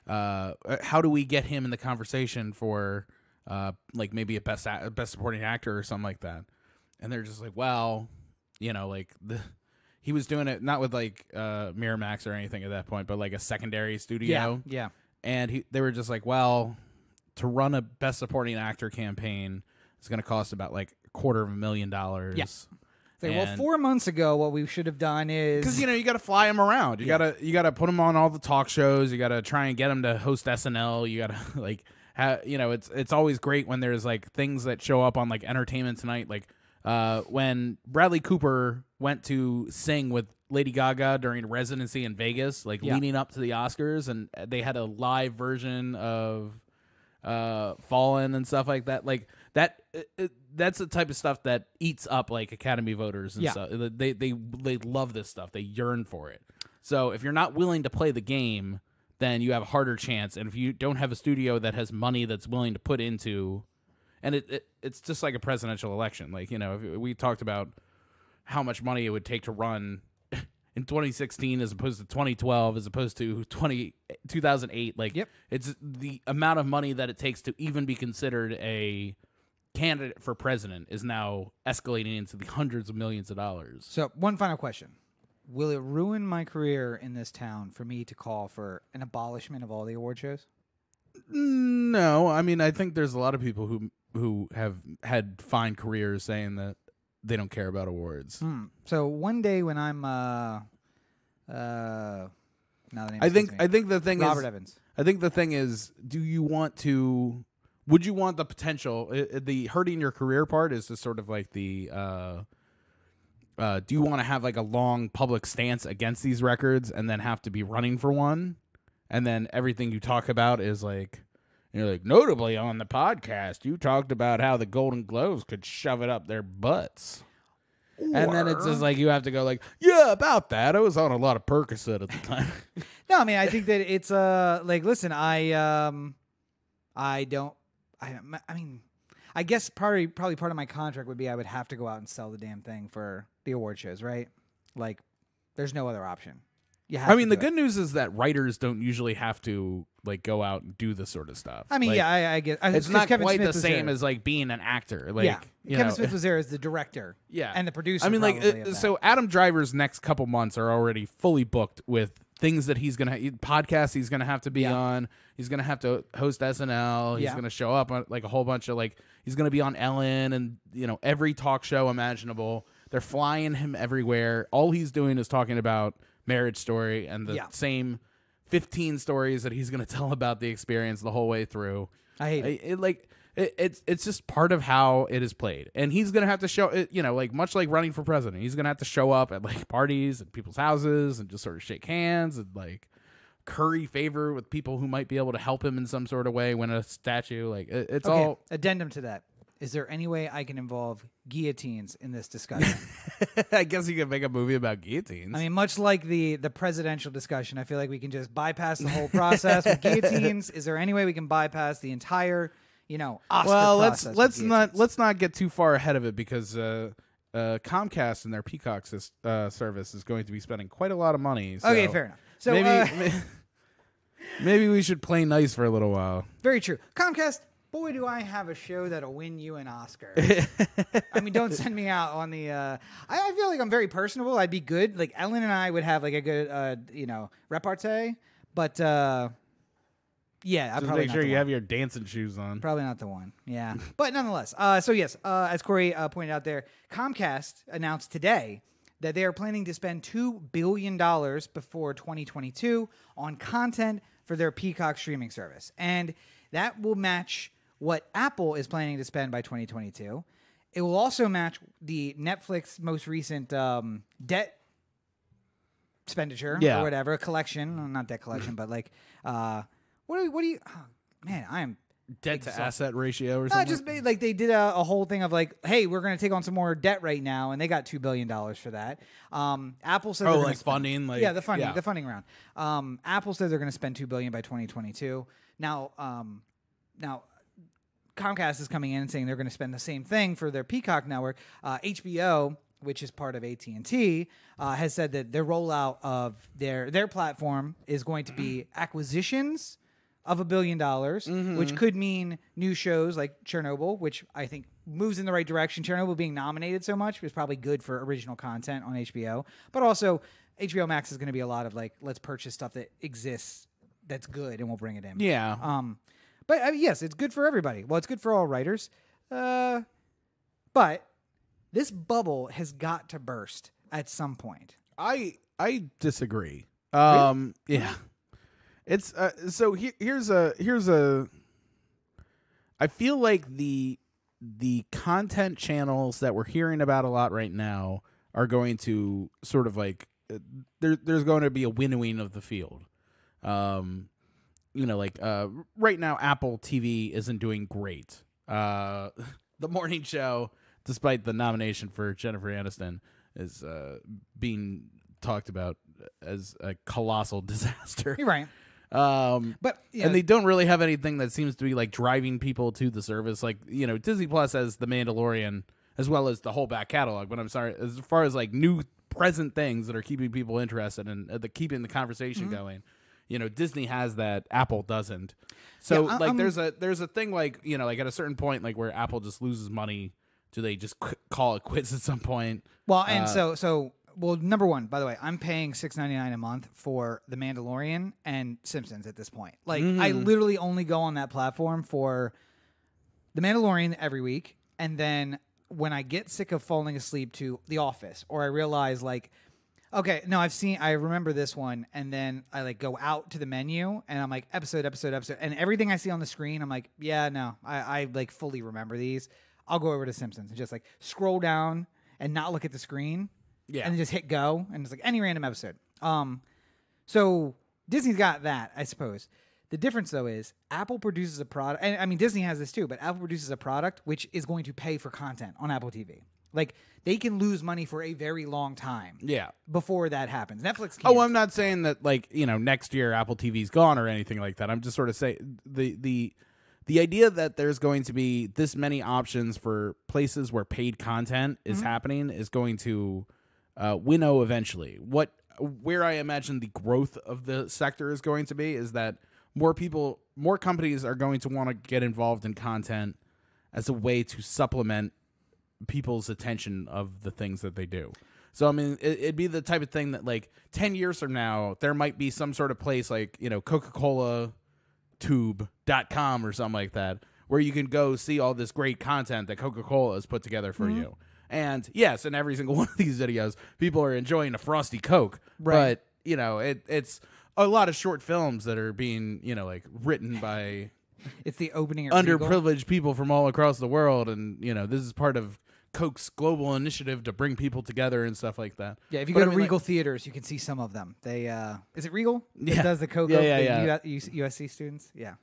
how do we get him in the conversation for, like, maybe a best supporting actor or something like that? And they're just like, well, you know, like, he was doing it not with, like, Miramax or anything at that point, but, like, a secondary studio. Yeah. And they were just like, well, to run a best supporting actor campaign, it's going to cost about, like, $250,000. Yeah. Well, 4 months ago, what we should have done is because you know you got to fly him around. You gotta put him on all the talk shows. You got to try and get him to host SNL. You got to like, you know, it's always great when there's like things that show up on like Entertainment Tonight. Like when Bradley Cooper went to sing with Lady Gaga during residency in Vegas, like leading up to the Oscars, and they had a live version of Fallen and stuff like that. Like that. That's the type of stuff that eats up like Academy voters and stuff. They love this stuff. They yearn for it. So if you're not willing to play the game then you have a harder chance. And if you don't have a studio that has money that's willing to put into, and it's just like a presidential election. Like, you know, if we talked about how much money it would take to run in 2016 as opposed to 2012 as opposed to 2008. Like, Yep. It's the amount of money that it takes to even be considered a candidate for president is now escalating into the hundreds of millions of dollars. So, one final question. Will it ruin my career in this town for me to call for an abolishment of all the award shows? No, I mean, I think there's a lot of people who have had fine careers saying that they don't care about awards. So one day when I'm now the name I escapes me. think the thing Robert is Evans. I think the thing is, would you want the potential? The hurting your career part is just sort of like the do you want to have like a long public stance against these records and then have to be running for one, and then everything you talk about is like, you're like, notably on the podcast you talked about how the Golden Globes could shove it up their butts. And then it's just like you have to go like, yeah, about that. I was on a lot of Percocet at the time. No, I mean, I think that it's like, listen, I mean, I guess probably part of my contract would be I would have to go out and sell the damn thing for the award shows, right? Like, there's no other option. You have I to mean, the do good it. news is that writers don't usually have to like go out and do this sort of stuff. I mean, Like, yeah, I get it's 'cause not Kevin quite Smith the was same there. as like being an actor. Like, yeah, you Kevin know, Smith was there as the director, yeah, and the producer. I mean, like, probably of that. so Adam Driver's next couple months are already fully booked with things that he's gonna podcasts he's gonna have to be Yeah. on. He's gonna have to host SNL. He's Yeah. gonna show up on like a whole bunch of like he's gonna be on Ellen and every talk show imaginable. They're flying him everywhere. All he's doing is talking about Marriage Story and the Yeah. same 15 stories that he's gonna tell about the experience the whole way through. I hate it. It's just part of how it is played, and he's gonna have to show it. Like much like running for president, he's gonna have to show up at like parties and people's houses and just sort of shake hands and like curry favor with people who might be able to help him in some sort of way. Win a statue, like it's Okay, all. addendum to that. Is there any way I can involve guillotines in this discussion? I guess you could make a movie about guillotines. I mean, much like the presidential discussion, I feel like we can just bypass the whole process with guillotines. Is there any way we can bypass the entire, Oscar well, process with guillotines? let's not get too far ahead of it because Comcast and their Peacock service is going to be spending quite a lot of money. So Okay, fair enough. So maybe we should play nice for a little while. very true. Comcast, boy, do I have a show that'll win you an Oscar. I mean, don't send me out on the. I feel like I'm very personable. I'd be good. Like Ellen and I would have like a good, repartee. But yeah, I'm Just probably make not sure the you one. have your dancing shoes on. Probably not the one. Yeah. But nonetheless, so yes, as Corey pointed out there, Comcast announced today that they are planning to spend $2 billion before 2022 on content for their Peacock streaming service. And that will match what Apple is planning to spend by 2022. It will also match the Netflix most recent debt expenditure Yeah. or whatever, collection, not debt collection, but like, what do you, oh, man, I am Debt to exhausted. asset ratio or No, something. just like they did a whole thing of like, hey, we're going to take on some more debt right now, and they got $2 billion for that. Apple said, they're gonna like spend- funding, like the funding round. Apple said they're going to spend $2 billion by 2022. Now Comcast is coming in and saying they're going to spend the same thing for their Peacock network. HBO, which is part of AT&T, has said that their rollout of their platform is going to be acquisitions of $1 billion, which could mean new shows like Chernobyl, which I think moves in the right direction. Chernobyl being nominated so much is probably good for original content on HBO, but also HBO Max is going to be a lot of like, let's purchase stuff that exists that's good and we'll bring it in. Yeah. But yes, it's good for everybody. Well, it's good for all writers. But this bubble has got to burst at some point. I disagree. Yeah. It's so here's a I feel like the content channels that we're hearing about a lot right now are going to sort of like there's going to be a winnowing of the field. Right now Apple TV isn't doing great. The morning show, despite the nomination for Jennifer Aniston, is being talked about as a colossal disaster. You're right. But and they don't really have anything that seems to be like driving people to the service. Like, you know, Disney Plus has The Mandalorian as well as the whole back catalog. But I'm sorry, as far as like new present things that are keeping people interested and keeping the conversation going, you know, Disney has that, Apple doesn't. So Yeah, like there's a thing like, you know, like at a certain point, like where Apple just loses money, do they just call it quits at some point? Well, and well, number one, by the way, I'm paying $6.99 a month for The Mandalorian and Simpsons at this point. Like, I literally only go on that platform for The Mandalorian every week, and then when I get sick of falling asleep to The Office, or I realize like, okay, no, I remember this one, and then I like go out to the menu, and I'm like episode, and everything I see on the screen, I'm like, yeah, no, I like fully remember these. I'll go over to Simpsons and just like scroll down and not look at the screen. Yeah. And then just hit go, and it's like any random episode. So Disney's got that, I suppose. The difference, though, is Apple produces a product, and I mean, Disney has this too, but Apple produces a product which is going to pay for content on Apple TV. Like, they can lose money for a very long time before that happens. Netflix can't. Oh, I'm not saying that, like, you know, next year Apple TV's gone or anything like that. I'm just sort of saying the idea that there's going to be this many options for places where paid content is happening is going to winnow eventually. Where I imagine the growth of the sector is going to be is that more companies are going to want to get involved in content as a way to supplement people's attention of the things that they do. So, I mean, it'd be the type of thing that, like, 10 years from now, there might be some sort of place like, you know, Coca-Cola tube.com or something like that, where you can go see all this great content that Coca-Cola has put together for you. And yes, in every single one of these videos, people are enjoying a frosty Coke. Right. But, you know, it's a lot of short films that are being, you know, like written by it's the opening underprivileged people from all across the world. And, you know, this is part of Coke's global initiative to bring people together and stuff like that. Yeah, if you go to Regal theaters, you can see some of them. They is it Regal? Yeah, does the Coke? USC students? Yeah.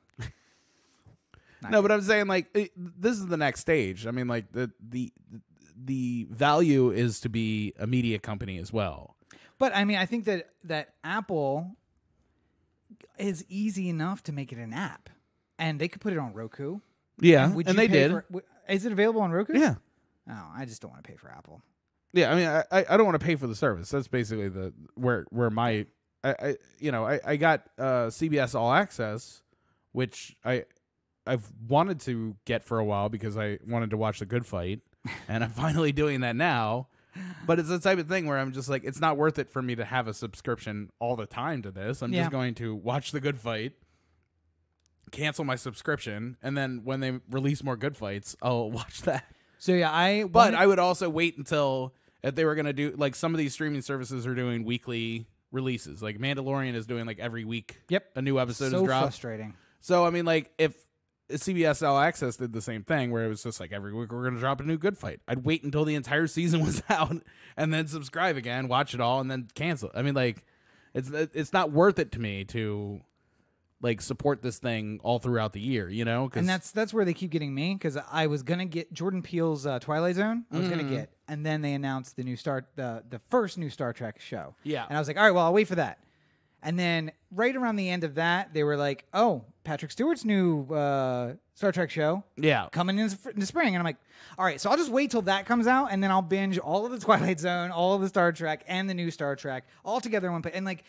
No, but I'm saying like this is the next stage. I mean, like the value is to be a media company as well. But I mean, I think that Apple is easy enough to make it an app, and they could put it on Roku. Yeah, and they did. Is it available on Roku? Yeah. Oh, I just don't want to pay for Apple. Yeah, I mean, I don't want to pay for the service. That's basically where my I got CBS All Access, which I've wanted to get for a while because I wanted to watch The Good Fight, and I'm finally doing that now. But it's the type of thing where I'm just like, it's not worth it for me to have a subscription all the time to this. I'm just going to watch The Good Fight, cancel my subscription, and then when they release more Good Fights, I'll watch that. So yeah, I would also wait until if they were going to do, like, some of these streaming services are doing weekly releases. Like Mandalorian is doing like every week. Yep, a new episode is dropped. So frustrating. So I mean, like, if CBS All Access did the same thing, where it was just like every week we're going to drop a new Good Fight, I'd wait until the entire season was out and then subscribe again, watch it all, and then cancel. I mean, like, it's not worth it to me to like support this thing all throughout the year, you know? And that's where they keep getting me, because I was gonna get Jordan Peele's Twilight Zone. I was gonna get, and then they announced the first new Star Trek show. Yeah, and I was like, all right, well, I'll wait for that. And then right around the end of that, they were like, oh, Patrick Stewart's new Star Trek show, coming in the spring. And I'm like, all right, so I'll just wait till that comes out, and then I'll binge all of the Twilight Zone, all of the Star Trek, and the new Star Trek all together in one place. And like,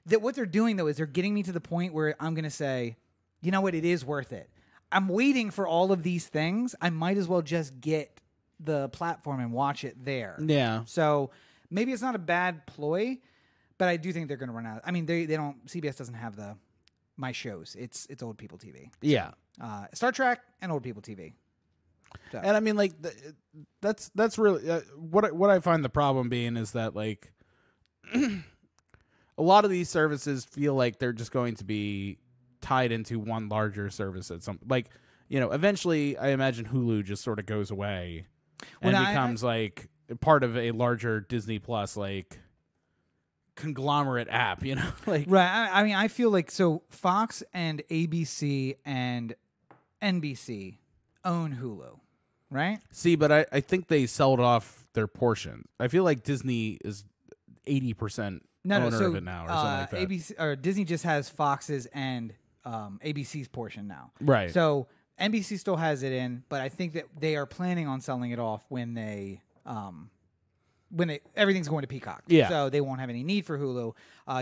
what they're doing, though, is they're getting me to the point where I'm going to say, you know what, it is worth it. I'm waiting for all of these things. I might as well just get the platform and watch it there. Yeah. So maybe it's not a bad ploy, but I do think they're going to run out. I mean, they don't. CBS doesn't have my shows. It's old people TV. Yeah. Star Trek and old people TV. So. And I mean, like, that's really what I find the problem being is that, like, a lot of these services feel like they're just going to be tied into one larger service at some, like, you know, eventually I imagine Hulu just sort of goes away and becomes like part of a larger Disney Plus, like, conglomerate app, you know? Like, right. I mean, I feel like, so Fox and ABC and NBC own Hulu, right? See, but I think they sold off their portion. I feel like Disney is 80% owner so, of it now or something like that. ABC or Disney just has Fox's and ABC's portion now. Right. So NBC still has it in, but I think that they are planning on selling it off when everything's going to Peacock. Yeah. So they won't have any need for Hulu.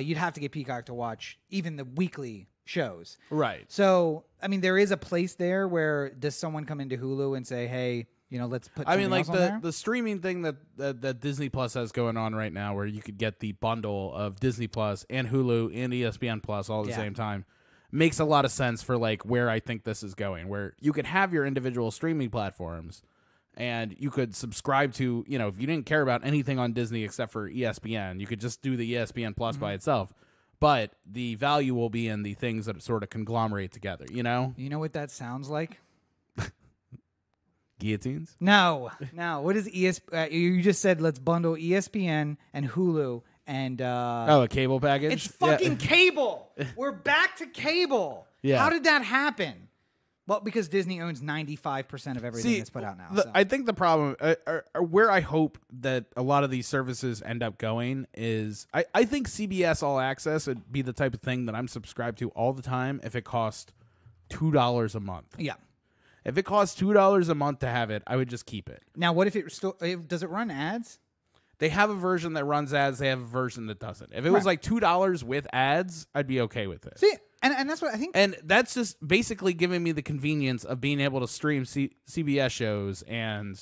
You'd have to get Peacock to watch even the weekly shows. Right. So, I mean, there is a place there where does someone come into Hulu and say, hey, let's put something else on there? the streaming thing that Disney Plus has going on right now, where you could get the bundle of Disney Plus and Hulu and ESPN Plus all at the same time, makes a lot of sense for like where I think this is going, where you could have your individual streaming platforms and you could subscribe to, if you didn't care about anything on Disney except for ESPN, you could just do the ESPN Plus by itself. But the value will be in the things that sort of conglomerate together, You know what that sounds like? Guillotines? No. What is you just said let's bundle ESPN and Hulu and a cable package? it's fucking cable. We're back to cable. Yeah. How did that happen? Well, because Disney owns 95% of everything that's put out now. So. I think the problem, where I hope that a lot of these services end up going is, I think CBS All Access would be the type of thing that I'm subscribed to all the time if it cost $2 a month. Yeah. If it costs $2 a month to have it, I would just keep it. Now, what if does it run ads? They have a version that runs ads. They have a version that doesn't. If it was like $2 with ads, I'd be okay with it. See, and that's what I think. And that's just basically giving me the convenience of being able to stream CBS shows and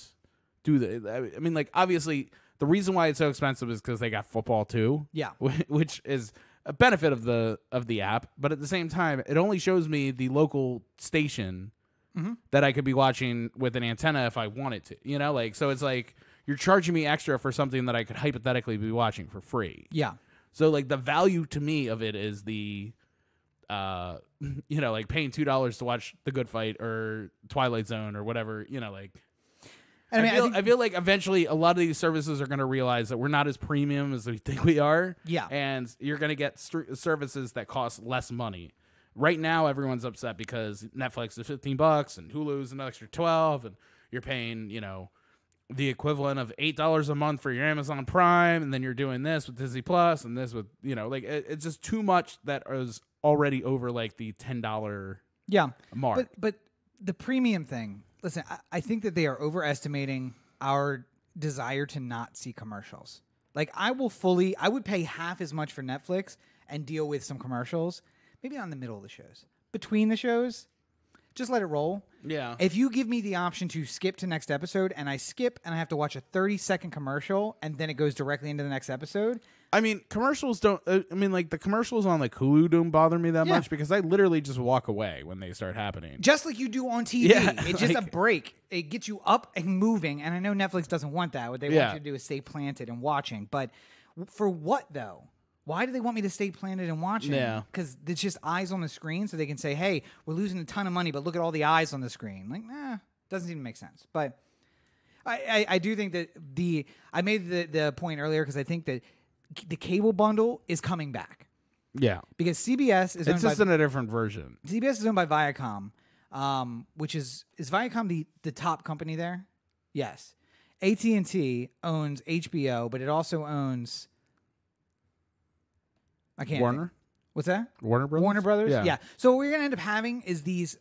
do the. I mean, like, obviously, the reason why it's so expensive is because they got football too. Yeah, which is a benefit of the app. But at the same time, it only shows me the local station that I could be watching with an antenna if I wanted to. So it's like you're charging me extra for something that I could hypothetically be watching for free. Yeah. So like the value to me of it is the. Like paying $2 to watch The Good Fight or Twilight Zone or whatever, I feel like eventually a lot of these services are going to realize that we're not as premium as we think we are. Yeah. And you're going to get services that cost less money. Right now, everyone's upset because Netflix is $15 and Hulu's an extra $12, and you're paying, the equivalent of $8 a month for your Amazon Prime, and then you're doing this with Disney Plus and this with, it's just too much that is already over like the $10 mark. But the premium thing, listen, I think that they are overestimating our desire to not see commercials. Like I would pay half as much for Netflix and deal with some commercials, maybe not in the middle of the shows. Between the shows, just let it roll. Yeah. If you give me the option to skip to next episode and I skip and I have to watch a 30-second commercial and then it goes directly into the next episode. I mean, commercials don't. Like the commercials on like Hulu don't bother me that much because I literally just walk away when they start happening. Just like you do on TV. Yeah, it's just a break. It gets you up and moving. And I know Netflix doesn't want that. What they want you to do is stay planted and watching. But for what though? Why do they want me to stay planted and watching? Yeah. Because it's just eyes on the screen, so they can say, "Hey, we're losing a ton of money, but look at all the eyes on the screen." Like, doesn't even make sense. But I do think that I made the point earlier because I think that the cable bundle is coming back. Yeah, because CBS is it's just in a different version. CBS is owned by Viacom, which is Viacom the top company there? Yes. AT&T owns HBO, but it also owns Warner. What's that? Warner Brothers. Warner Brothers. Yeah. So what we're gonna end up having is these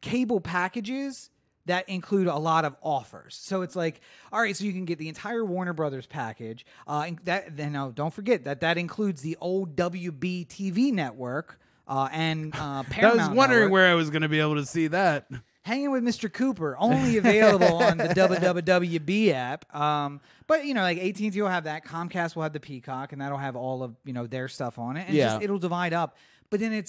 cable packages that include a lot of offers. So it's like, all right, so you can get the entire Warner Brothers package. Don't forget that includes the old WB TV network and Paramount. I was wondering network. where I was going to be able to see that. Hanging with Mr. Cooper, only available on the WWB app. But like AT&T will have that, Comcast will have the Peacock, and that'll have all of their stuff on it, and it'll divide up. But then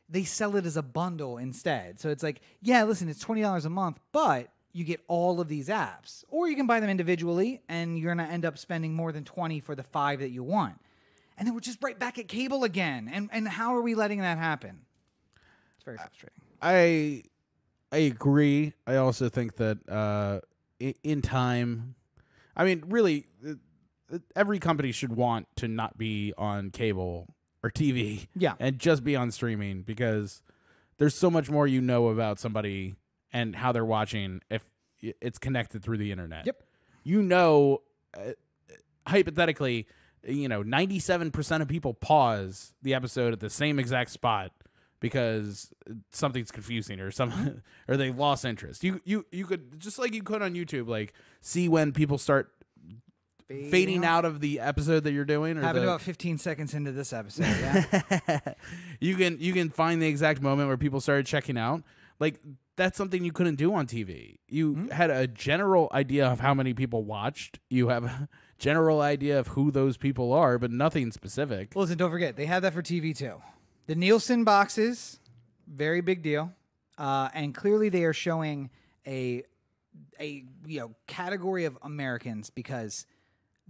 they sell it as a bundle instead. So it's like, listen, it's $20 a month, but you get all of these apps, or you can buy them individually, and you're gonna end up spending more than $20 for the 5 that you want, and then we're just right back at cable again. And how are we letting that happen? It's very frustrating. I agree. I also think that in time, I mean, really, every company should want to not be on cable or TV, and just be on streaming, because there's so much more about somebody and how they're watching if it's connected through the internet. Yep. Hypothetically, 97% of people pause the episode at the same exact spot because something's confusing or or they lost interest. You could, just like you could on YouTube, like see when people start fading out of the episode that you're doing. Or happened about 15 seconds into this episode. Yeah. you can find the exact moment where people started checking out. Like, that's something you couldn't do on TV. You had a general idea of how many people watched. You have a general idea of who those people are, but nothing specific. Well, listen, don't forget, they have that for TV too. The Nielsen boxes, very big deal. And clearly they are showing a category of Americans because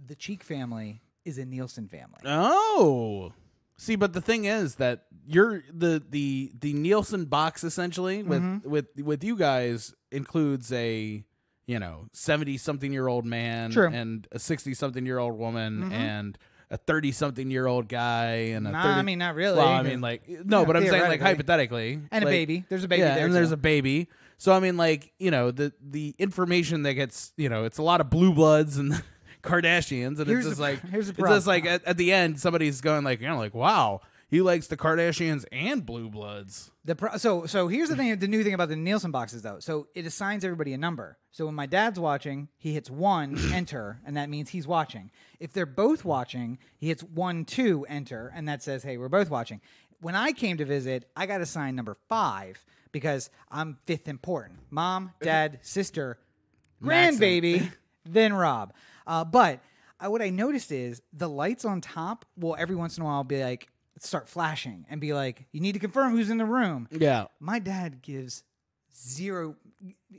the Cheek family is a Nielsen family. Oh. See, but the thing is that you're the Nielsen box essentially with you guys includes a 70-something-year-old man and a 60-something-year-old woman and a 30-something-year-old guy and a 30. I mean, not really. Well, I mean, like no, but I'm saying like hypothetically, and a baby. There's a baby there, and there's a baby. So I mean, like the information that gets it's a lot of blue bloods and Kardashians, and here's it's just the, like here's the it's problem. just like at the end somebody's going like like wow, he likes the Kardashians and blue bloods. So here's the thing, the new thing about the Nielsen boxes though. So it assigns everybody a number. So when my dad's watching, he hits 1 enter, and that means he's watching. If they're both watching, he hits 1 2 enter, and that says hey, we're both watching. When I came to visit, I got assigned number 5 because I'm 5th important. Mom, dad, sister, grandbaby, then Rob. But what I noticed is the lights on top will every once in a while be like, start flashing and be like, you need to confirm who's in the room. Yeah. My dad gives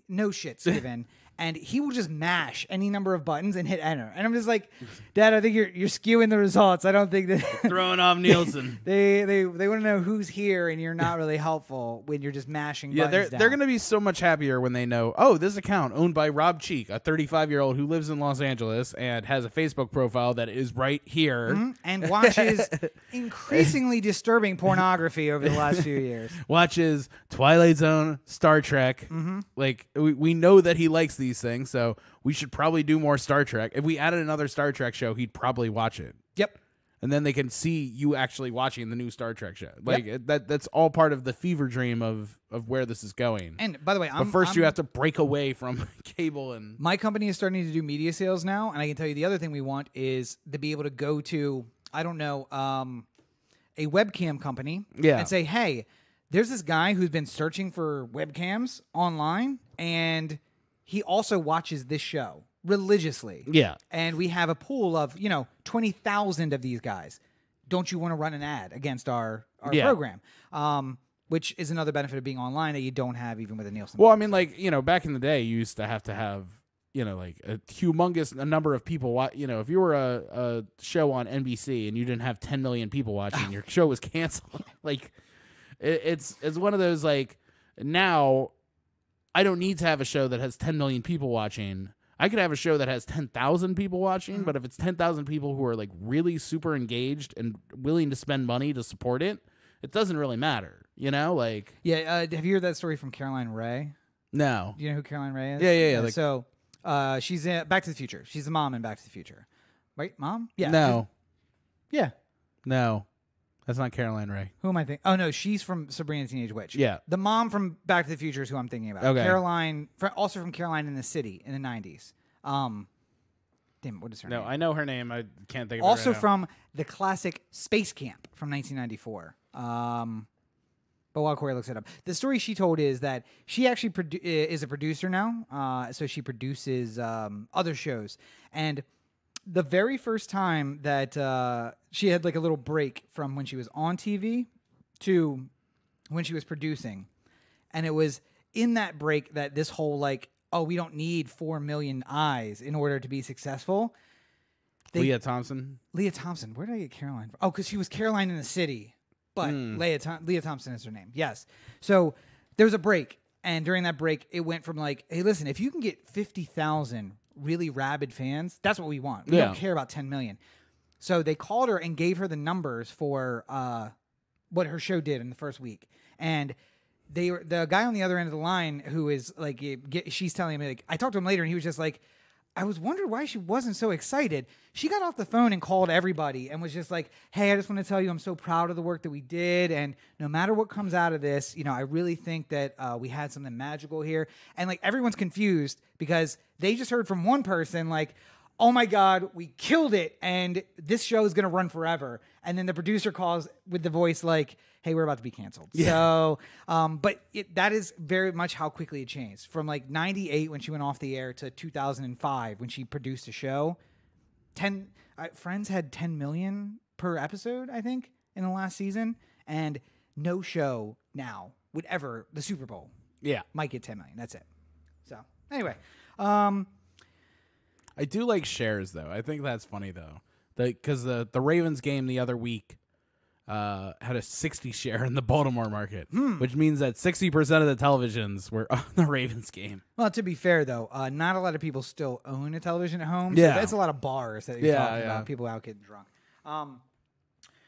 no shits given. And he will just mash any number of buttons and hit enter. And I'm just like, Dad, I think you're skewing the results. I don't think that throwing off Nielsen. They want to know who's here, and you're not really helpful when you're just mashing buttons. They're going to be so much happier when they know, oh, this account owned by Rob Cheek, a 35-year-old who lives in Los Angeles and has a Facebook profile that is right here and watches increasingly disturbing pornography over the last few years. Watches Twilight Zone, Star Trek. Like we know that he likes these things, so we should probably do more Star Trek. If we added another Star Trek show, he'd probably watch it. Yep. And then they can see you actually watching the new Star Trek show. Like that's all part of the fever dream of where this is going. And by the way, you have to break away from cable. And my company is starting to do media sales now, and I can tell you the other thing we want is to be able to go to, I don't know, a webcam company and say, hey, there's this guy who's been searching for webcams online, and he also watches this show religiously. Yeah. And we have a pool of, 20,000 of these guys. Don't you want to run an ad against our program? Which is another benefit of being online that you don't have even with a Nielsen. Well, I mean, like, back in the day, you used to have, like a humongous number of people. If you were a show on NBC and you didn't have 10 million people watching, your show was canceled. Like, it's one of those, like, now I don't need to have a show that has 10 million people watching. I could have a show that has 10,000 people watching, but if it's 10,000 people who are like really super engaged and willing to spend money to support it, it doesn't really matter, like. Yeah. Have you heard that story from Caroline Ray? No. Do you know who Caroline Ray is? Yeah. Like, so she's in Back to the Future. She's the mom in Back to the Future. Right? Mom? Yeah. No. Yeah. No. That's not Caroline Ray. Who am I thinking? Oh, no, she's from Sabrina the Teenage Witch. Yeah. The mom from Back to the Future is who I'm thinking about. Okay. Caroline, also from Caroline in the City in the 90s. Damn, what is her name? No, I know her name. I can't think of also her right now. from the classic Space Camp from 1994. But while Corey looks it up, the story she told is that she actually is a producer now. So she produces other shows. And the very first time that she had like a little break from when she was on TV to when she was producing. And it was in that break that this whole like, oh, we don't need 4 million eyes in order to be successful. Leah Thompson. Where did I get Caroline from? Oh, because she was Caroline in the City. But Leah Thompson is her name. Yes. So there was a break. And during that break, it went from like, hey, listen, if you can get 50,000 really rabid fans, that's what we want. We don't care about 10 million. So they called her and gave her the numbers for what her show did in the first week. And the guy on the other end of the line who is like, she's telling me, like, I talked to him later and he was just like, I was wondering why she wasn't so excited. She got off the phone and called everybody and was just like, hey, I just want to tell you I'm so proud of the work that we did. And no matter what comes out of this, I really think that we had something magical here. And like everyone's confused because they just heard from one person like, oh my God, we killed it. And this show is going to run forever. And then the producer calls with the voice like, hey, we're about to be canceled. Yeah. So, but that is very much how quickly it changed. From like 98 when she went off the air to 2005 when she produced a show. Friends had 10 million per episode, I think, in the last season. And no show now would ever, the Super Bowl, might get 10 million. That's it. So, anyway. I do like shares, though. I think that's funny, though. Because the Ravens game the other week had a 60 share in the Baltimore market, which means that 60% of the televisions were on the Ravens game. Well, to be fair, though, not a lot of people still own a television at home. Yeah. So that's a lot of bars that you're talking about, people out getting drunk.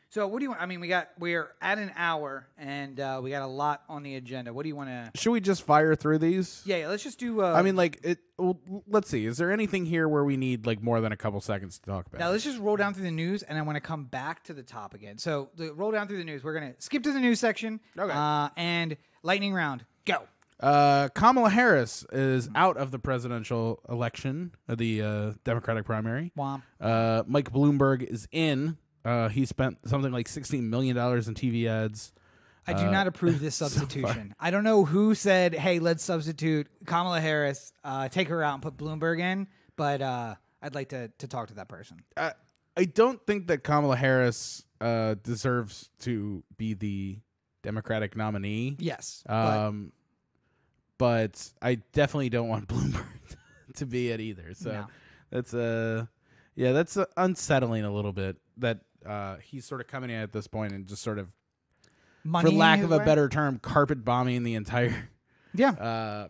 So what do you want? I mean, we're at an hour, and we got a lot on the agenda. What do you want to... Should we just fire through these? Yeah, let's just do... I mean, let's see. Is there anything here where we need like more than a couple seconds to talk about? Now, let's just roll down through the news, and I want to come back to the top again. So, roll down through the news. We're going to skip to the news section. Okay. And lightning round. Go. Kamala Harris is out of the presidential election, the Democratic primary. Womp. Mike Bloomberg is in. He spent something like $16 million in TV ads. I do not approve this substitution. I don't know who said, hey, let's substitute Kamala Harris, take her out and put Bloomberg in, but I'd like to talk to that person. I don't think that Kamala Harris deserves to be the Democratic nominee. Yes. But I definitely don't want Bloomberg to be it either. So that's unsettling a little bit that he's sort of coming in at this point and just sort of, for lack of a better term, carpet bombing the entire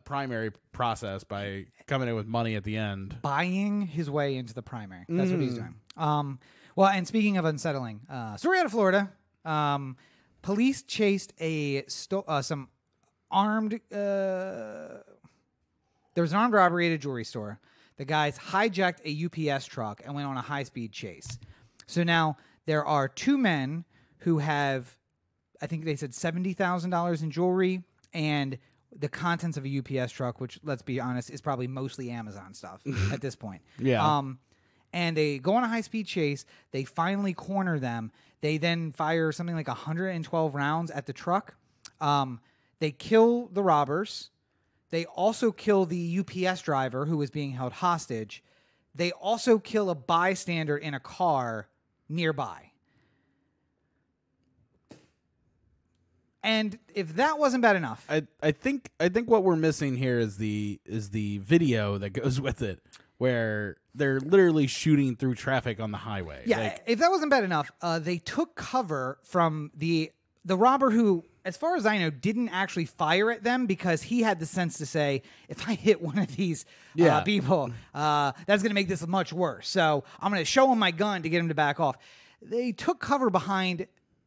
primary process by coming in with money at the end. Buying his way into the primary. That's what he's doing. Well, and speaking of unsettling, so we're out of Florida. Police chased some armed... there was an armed robbery at a jewelry store. The guys hijacked a UPS truck and went on a high-speed chase. So now there are two men who have, I think they said $70,000 in jewelry and the contents of a UPS truck, which, let's be honest, is probably mostly Amazon stuff at this point. Yeah. And they go on a high-speed chase. They finally corner them. They then fire something like 112 rounds at the truck. They kill the robbers. They also kill the UPS driver who was being held hostage. They also kill a bystander in a car nearby. And if that wasn't bad enough, I think what we're missing here is the video that goes with it, where they're literally shooting through traffic on the highway. Yeah, if that wasn't bad enough, they took cover from the robber who, as far as I know, didn't actually fire at them because he had the sense to say, if I hit one of these people, that's going to make this much worse. So I'm going to show him my gun to get him to back off. They took cover behind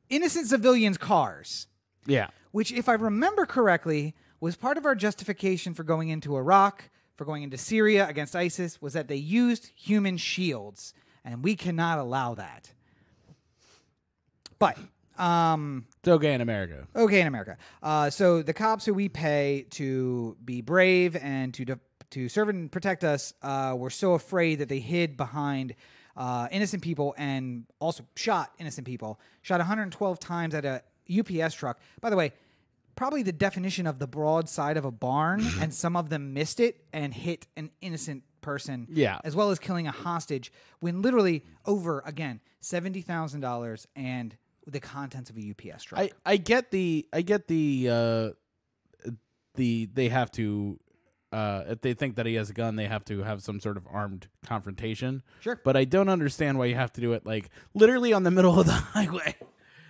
innocent civilians' cars. Yeah. Which, if I remember correctly, was part of our justification for going into Iraq, for going into Syria against ISIS, was that they used human shields. And we cannot allow that. But... it's okay in America. Okay in America. So the cops who we pay to be brave and to serve and protect us were so afraid that they hid behind innocent people and also shot innocent people. Shot 112 times at a UPS truck. By the way, probably the definition of the broad side of a barn, and some of them missed it and hit an innocent person. Yeah. As well as killing a hostage when literally over, again, $70,000 and the contents of a UPS truck. I get the they have to if they think that he has a gun, they have to have some sort of armed confrontation. Sure. But I don't understand why you have to do it like literally on the middle of the highway.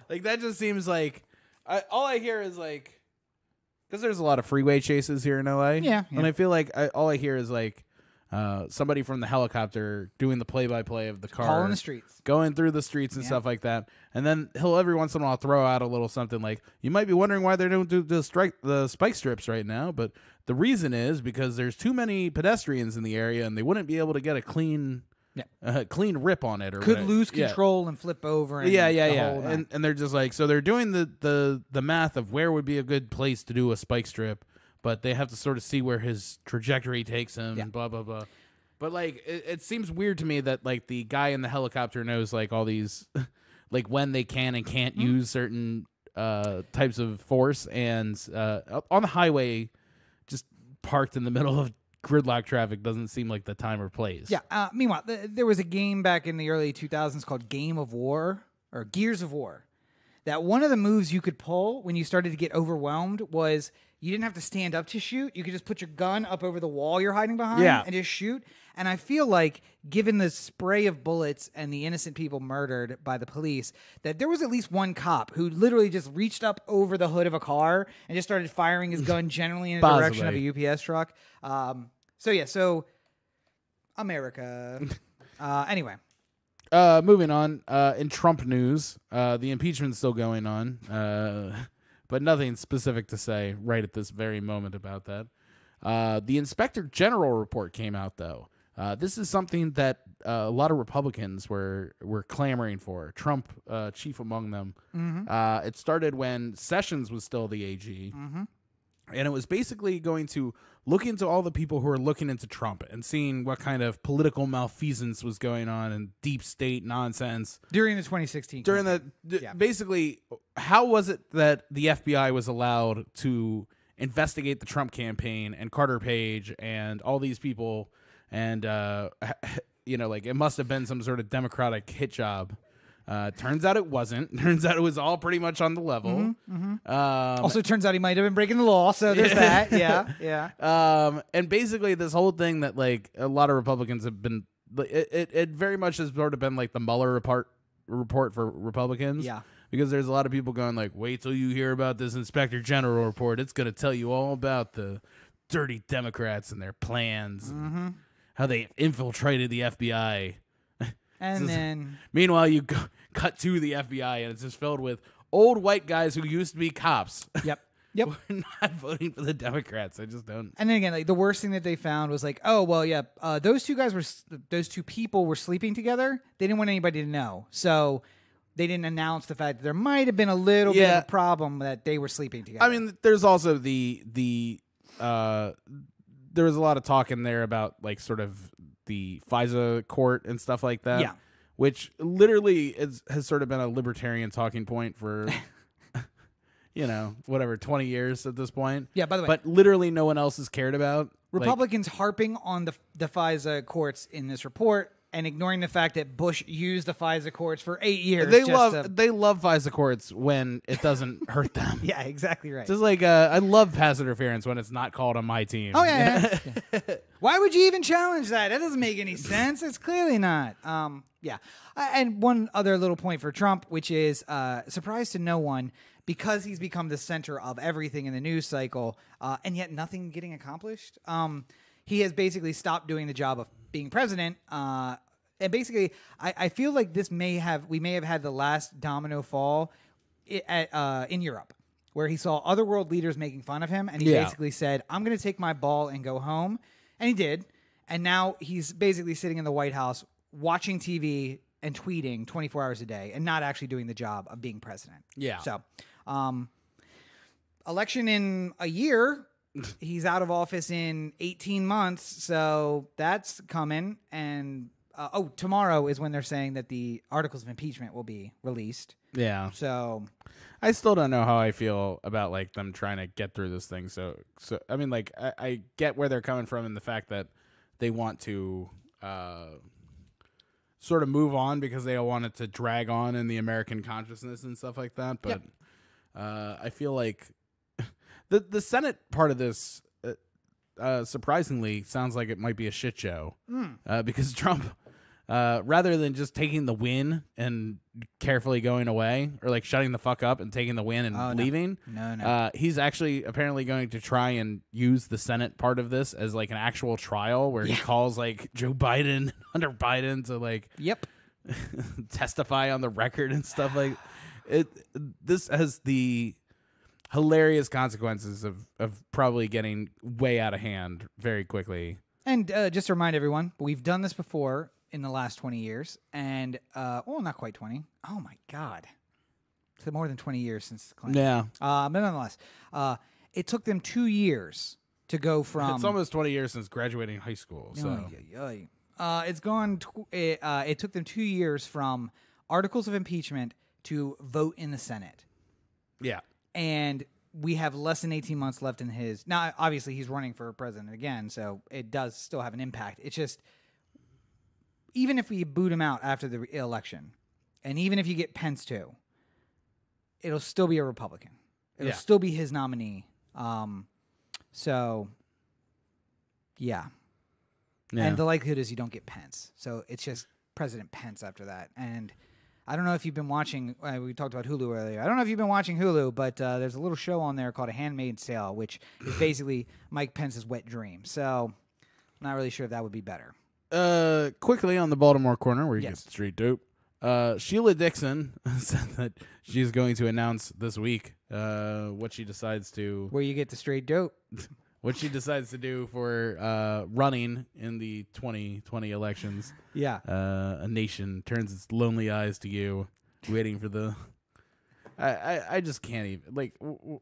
Like that just seems like all I hear is like, because there's a lot of freeway chases here in LA. Yeah. And I feel like all I hear is like, somebody from the helicopter doing the play-by-play of the car, Calling the streets. going through the streets and stuff like that. And then he'll every once in a while throw out a little something like, you might be wondering why they don't do the spike strips right now, but the reason is because there's too many pedestrians in the area and they wouldn't be able to get a clean rip on it, or Could whatever. lose control and flip over. And Yeah. the whole nine. And they're just like, so they're doing the math of where would be a good place to do a spike strip, but they have to sort of see where his trajectory takes him and blah, blah, blah. But, like, it seems weird to me that, like, the guy in the helicopter knows, like, all these, like, when they can and can't use certain types of force, and on the highway, just parked in the middle of gridlock traffic doesn't seem like the time or place. Yeah. Meanwhile, there was a game back in the early 2000s called Game of War, or Gears of War, that one of the moves you could pull when you started to get overwhelmed was you didn't have to stand up to shoot. You could just put your gun up over the wall you're hiding behind and just shoot. And I feel like, given the spray of bullets and the innocent people murdered by the police, that there was at least one cop who literally just reached up over the hood of a car and just started firing his gun generally in the direction of a UPS truck. So America. Anyway. Moving on, in Trump news, the impeachment's still going on, but nothing specific to say right at this very moment about that. The Inspector General report came out, though. This is something that a lot of Republicans were clamoring for, Trump chief among them. It started when Sessions was still the AG, and it was basically going to look into all the people who are looking into Trump and seeing what kind of political malfeasance was going on and deep state nonsense. During the 2016 Basically, how was it that the FBI was allowed to investigate the Trump campaign and Carter Page and all these people, and like, it must have been some sort of Democratic hit job. Turns out it wasn't. Turns out it was all pretty much on the level. Also, turns out he might have been breaking the law, so there's that. Yeah. And basically, this whole thing that, like, a lot of Republicans have been, it very much has sort of been like the Mueller report for Republicans. Yeah. Because there's a lot of people going like, wait till you hear about this Inspector General report. It's going to tell you all about the dirty Democrats and their plans, and how they infiltrated the FBI. And then, meanwhile, you cut to the FBI, and it's just filled with old white guys who used to be cops. Yep. We're not voting for the Democrats. I just don't. And then again, like, the worst thing that they found was like, oh well, yeah, those two people were sleeping together. They didn't want anybody to know, so they didn't announce the fact that there might have been a little bit of a problem that they were sleeping together. I mean, there's also there was a lot of talk in there about, like, sort of the FISA court and stuff like that. Yeah. Which literally has sort of been a libertarian talking point for, 20 years at this point. Yeah, by the way. But literally no one else has cared about. Republicans harping on the FISA courts in this report and ignoring the fact that Bush used the FISA courts for 8 years. They love FISA courts when it doesn't hurt them. Yeah, exactly right. Just like I love pass interference when it's not called on my team. Oh yeah. Why would you even challenge that? That doesn't make any sense. It's clearly not. Yeah. And one other little point for Trump, which is surprise to no one, because he's become the center of everything in the news cycle, and yet nothing getting accomplished. He has basically stopped doing the job of being president. And basically, I feel like we may have had the last domino fall in Europe, where he saw other world leaders making fun of him, and he basically said, I'm going to take my ball and go home. And he did. And now he's basically sitting in the White House watching TV and tweeting 24 hours a day and not actually doing the job of being president. Yeah. So, election in a year. He's out of office in 18 months, so that's coming. And tomorrow is when they're saying that the articles of impeachment will be released. Yeah. So I still don't know how I feel about, like, them trying to get through this thing. So I mean, like, I get where they're coming from in the fact that they want to sort of move on because they don't want it to drag on in the American consciousness and stuff like that. But I feel like the Senate part of this surprisingly sounds like it might be a shit show because Trump rather than just taking the win and carefully going away, or like shutting the fuck up and taking the win and leaving. No. He's actually apparently going to try and use the Senate part of this as like an actual trial where he calls like Joe Biden and Hunter Biden to like testify on the record and stuff like it. This has the hilarious consequences of probably getting way out of hand very quickly. And just to remind everyone, we've done this before in the last 20 years, and well, not quite 20. Oh my God, it's more than 20 years since Clinton. Yeah, but nonetheless, it took them 2 years to go from. It's almost 20 years since graduating high school. So it's gone. It took them 2 years from articles of impeachment to vote in the Senate. Yeah. And we have less than 18 months left in his. Now, obviously, he's running for president again, so it does still have an impact. It's just, even if we boot him out after the election, and even if you get Pence too, it'll still be a Republican. It'll still be his nominee. So, yeah. And the likelihood is you don't get Pence. So it's just President Pence after that. And I don't know if you've been watching, we talked about Hulu earlier. I don't know if you've been watching Hulu, but there's a little show on there called A Handmaid's Tale, which is basically Mike Pence's wet dream. So I'm not really sure if that would be better. Quickly on the Baltimore corner where you get straight dope. Sheila Dixon said that she's going to announce this week what she decides to... Where you get the straight dope. What she decides to do for running in the 2020 elections. Yeah. A nation turns its lonely eyes to you, waiting for the... I just can't even... Like,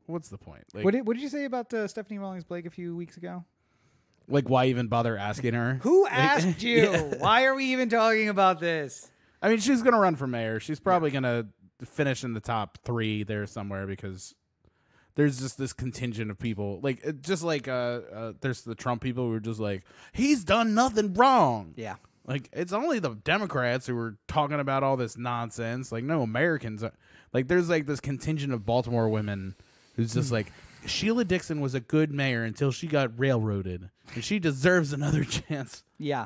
what's the point? Like, what did you say about Stephanie Rawlings-Blake a few weeks ago? Like, why even bother asking her? Who asked you? Why are we even talking about this? I mean, she's going to run for mayor. She's probably going to finish in the top 3 there somewhere because... There's just this contingent of people, like just like there's the Trump people who are just like, he's done nothing wrong. Yeah, like it's only the Democrats who are talking about all this nonsense. Like no Americans, like there's like this contingent of Baltimore women who's just like, Sheila Dixon was a good mayor until she got railroaded, and she deserves another chance. Yeah,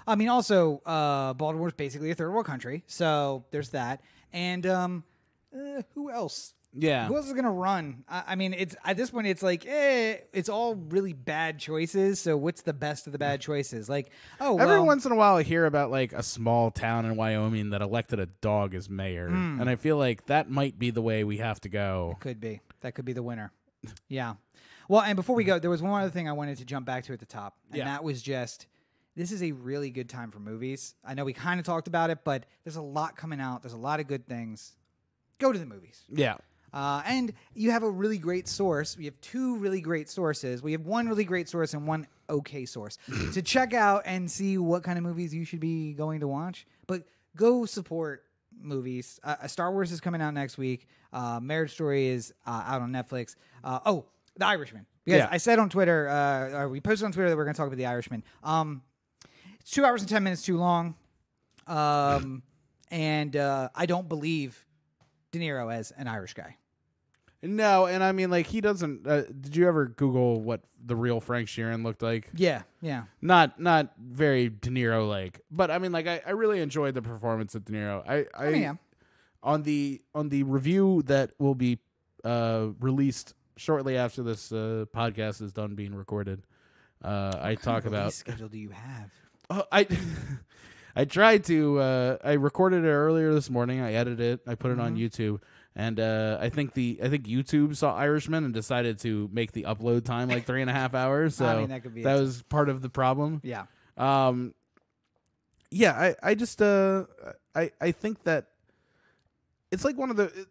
I mean also Baltimore's basically a third world country, so there's that, and who else? Yeah. Who else is going to run? I mean, it's at this point, it's like, it's all really bad choices. So what's the best of the bad choices? Like, every once in a while I hear about like a small town in Wyoming that elected a dog as mayor. And I feel like that might be the way we have to go. It could be. That could be the winner. Yeah. Well, and before we go, there was one other thing I wanted to jump back to at the top. And that was just, this is a really good time for movies. I know we kind of talked about it, but there's a lot coming out. There's a lot of good things. Go to the movies. Yeah. And you have a really great source. We have 2 really great sources. We have 1 really great source and 1 okay source to check out and see what kind of movies you should be going to watch. But go support movies. Star Wars is coming out next week. Marriage Story is out on Netflix. The Irishman. Because I said on Twitter, or we posted on Twitter that we're going to talk about The Irishman. It's 2 hours and 10 minutes too long. And I don't believe De Niro as an Irish guy. No, and I mean, like, he doesn't... did you ever Google what the real Frank Sheeran looked like? Yeah. Not very De Niro-like. But, I mean, like, I really enjoyed the performance of De Niro. On the review that will be released shortly after this podcast is done being recorded, I talk about... What schedule do you have? I tried to. I recorded it earlier this morning. I edited it. I put it on YouTube, and I think YouTube saw Irishman and decided to make the upload time like 3.5 hours. So I mean, that could be that was part of the problem. Yeah. Yeah. I just I think that it's like one of the,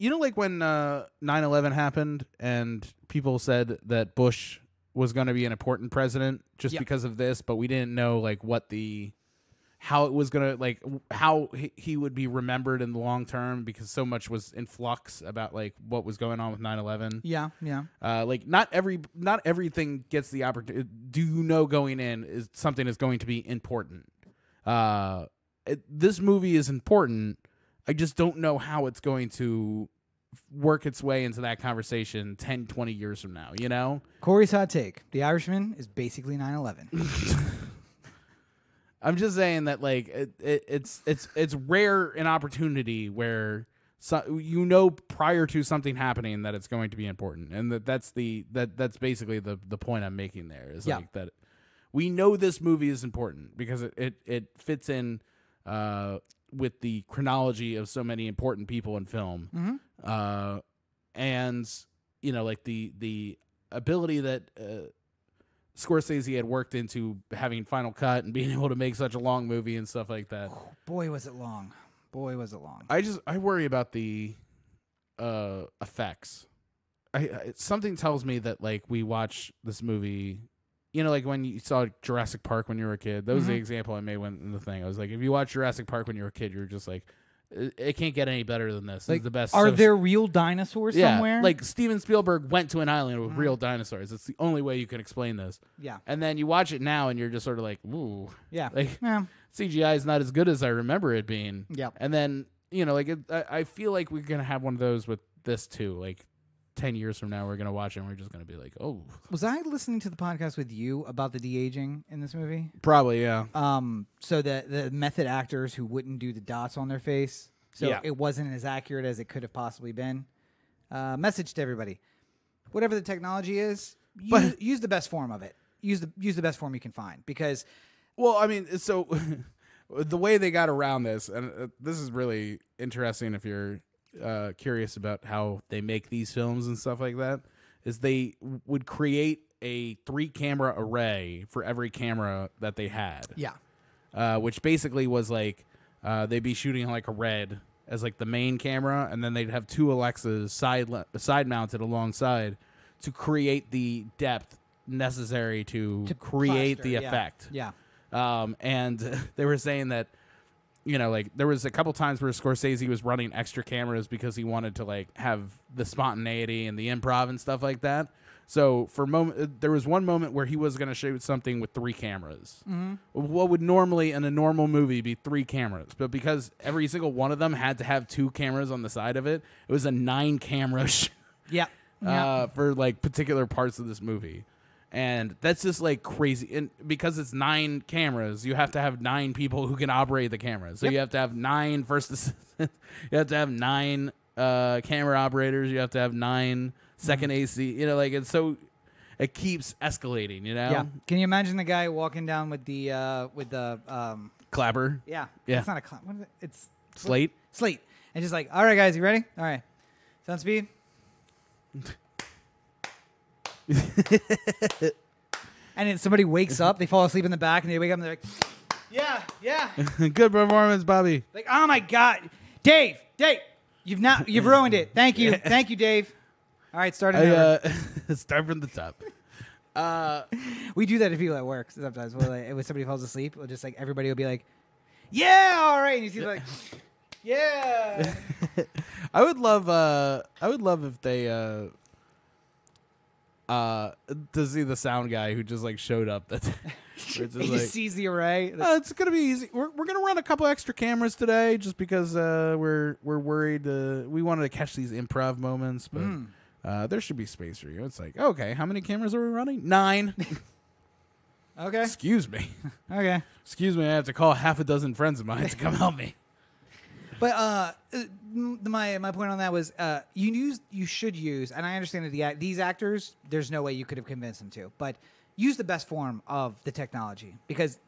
like when 9/11 happened and people said that Bush was going to be an important president just because of this, but we didn't know like how it was going to, like, how he would be remembered in the long term because so much was in flux about, like, what was going on with 9/11. Yeah. Like, not everything gets the opportunity. Do you know going in is something is going to be important? This movie is important. I just don't know how it's going to work its way into that conversation 10, 20 years from now, you know? Corey's hot take. The Irishman is basically 9/11. I'm just saying that like it's rare an opportunity where prior to something happening that it's going to be important, and that's basically the point I'm making there is like that we know this movie is important because it fits in with the chronology of so many important people in film, and like the ability that Scorsese had worked into having Final Cut and being able to make such a long movie and stuff like that. Boy, was it long. Boy, was it long. I worry about the effects. Something tells me that like we watch this movie, like when you saw Jurassic Park when you were a kid. That was the example I made in the thing. I was like, if you watch Jurassic Park when you were a kid, you're just like, it can't get any better than this. It's the best. Are there real dinosaurs somewhere? Like Steven Spielberg went to an island with real dinosaurs. It's the only way you can explain this. Yeah. And then you watch it now and you're just sort of like, ooh. Yeah. Like CGI is not as good as I remember it being. Yeah. And then, I feel like we're going to have one of those with this too. Like 10 years from now, we're going to watch it and we're just going to be like, oh. Was I listening to the podcast with you about the de-aging in this movie? Probably, yeah. So the method actors who wouldn't do the dots on their face, so it wasn't as accurate as it could have possibly been. Message to everybody: whatever the technology is, use the best form of it. Use the best form you can find, because. Well, I mean, so the way they got around this, and this is really interesting if you're curious about how they make these films and stuff like that, is they would create a 3-camera array for every camera that they had. Yeah. Which basically was like they'd be shooting like a red as like the main camera, and then they'd have 2 Alexas side mounted alongside to create the depth necessary to create the effect. Yeah. And they were saying that, like there was a couple times where Scorsese was running extra cameras because he wanted to like have the spontaneity and the improv and stuff like that. So there was one moment where he was going to shoot something with 3 cameras. What would normally in a normal movie be 3 cameras, but because every single one of them had to have 2 cameras on the side of it, it was a 9-camera for like particular parts of this movie. And that's just like crazy. And because it's 9 cameras, you have to have 9 people who can operate the cameras. So you have to have 9 first assistants. You have to have 9 camera operators. You have to have 9 second AC. It's so it keeps escalating. Yeah. Can you imagine the guy walking down with the clapper? Yeah. Yeah. It's not a clap. What is it? It's slate. Slate. And just like, all right, guys, you ready? All right. Sound speed. And then somebody wakes up, they fall asleep in the back, and they wake up and they're like, yeah. Good performance, Bobby. Like, oh my God. Dave, you've ruined it. Thank you, Dave. All right, start start from the top. We do that to people at work sometimes. When somebody falls asleep, we'll just like everybody will be like, yeah, all right. And you see like, yeah. I would love if they to see the sound guy who just like showed up. That's he just sees the array. It's gonna be easy. We're gonna run a couple extra cameras today, just because we're worried. We wanted to catch these improv moments, but there should be space for you. It's like, okay, how many cameras are we running? 9. Okay. Excuse me. Okay. Excuse me. I have to call half a dozen friends of mine to come help me. But my point on that was you should use, and I understand that these actors, there's no way you could have convinced them to, but use the best form of the technology, because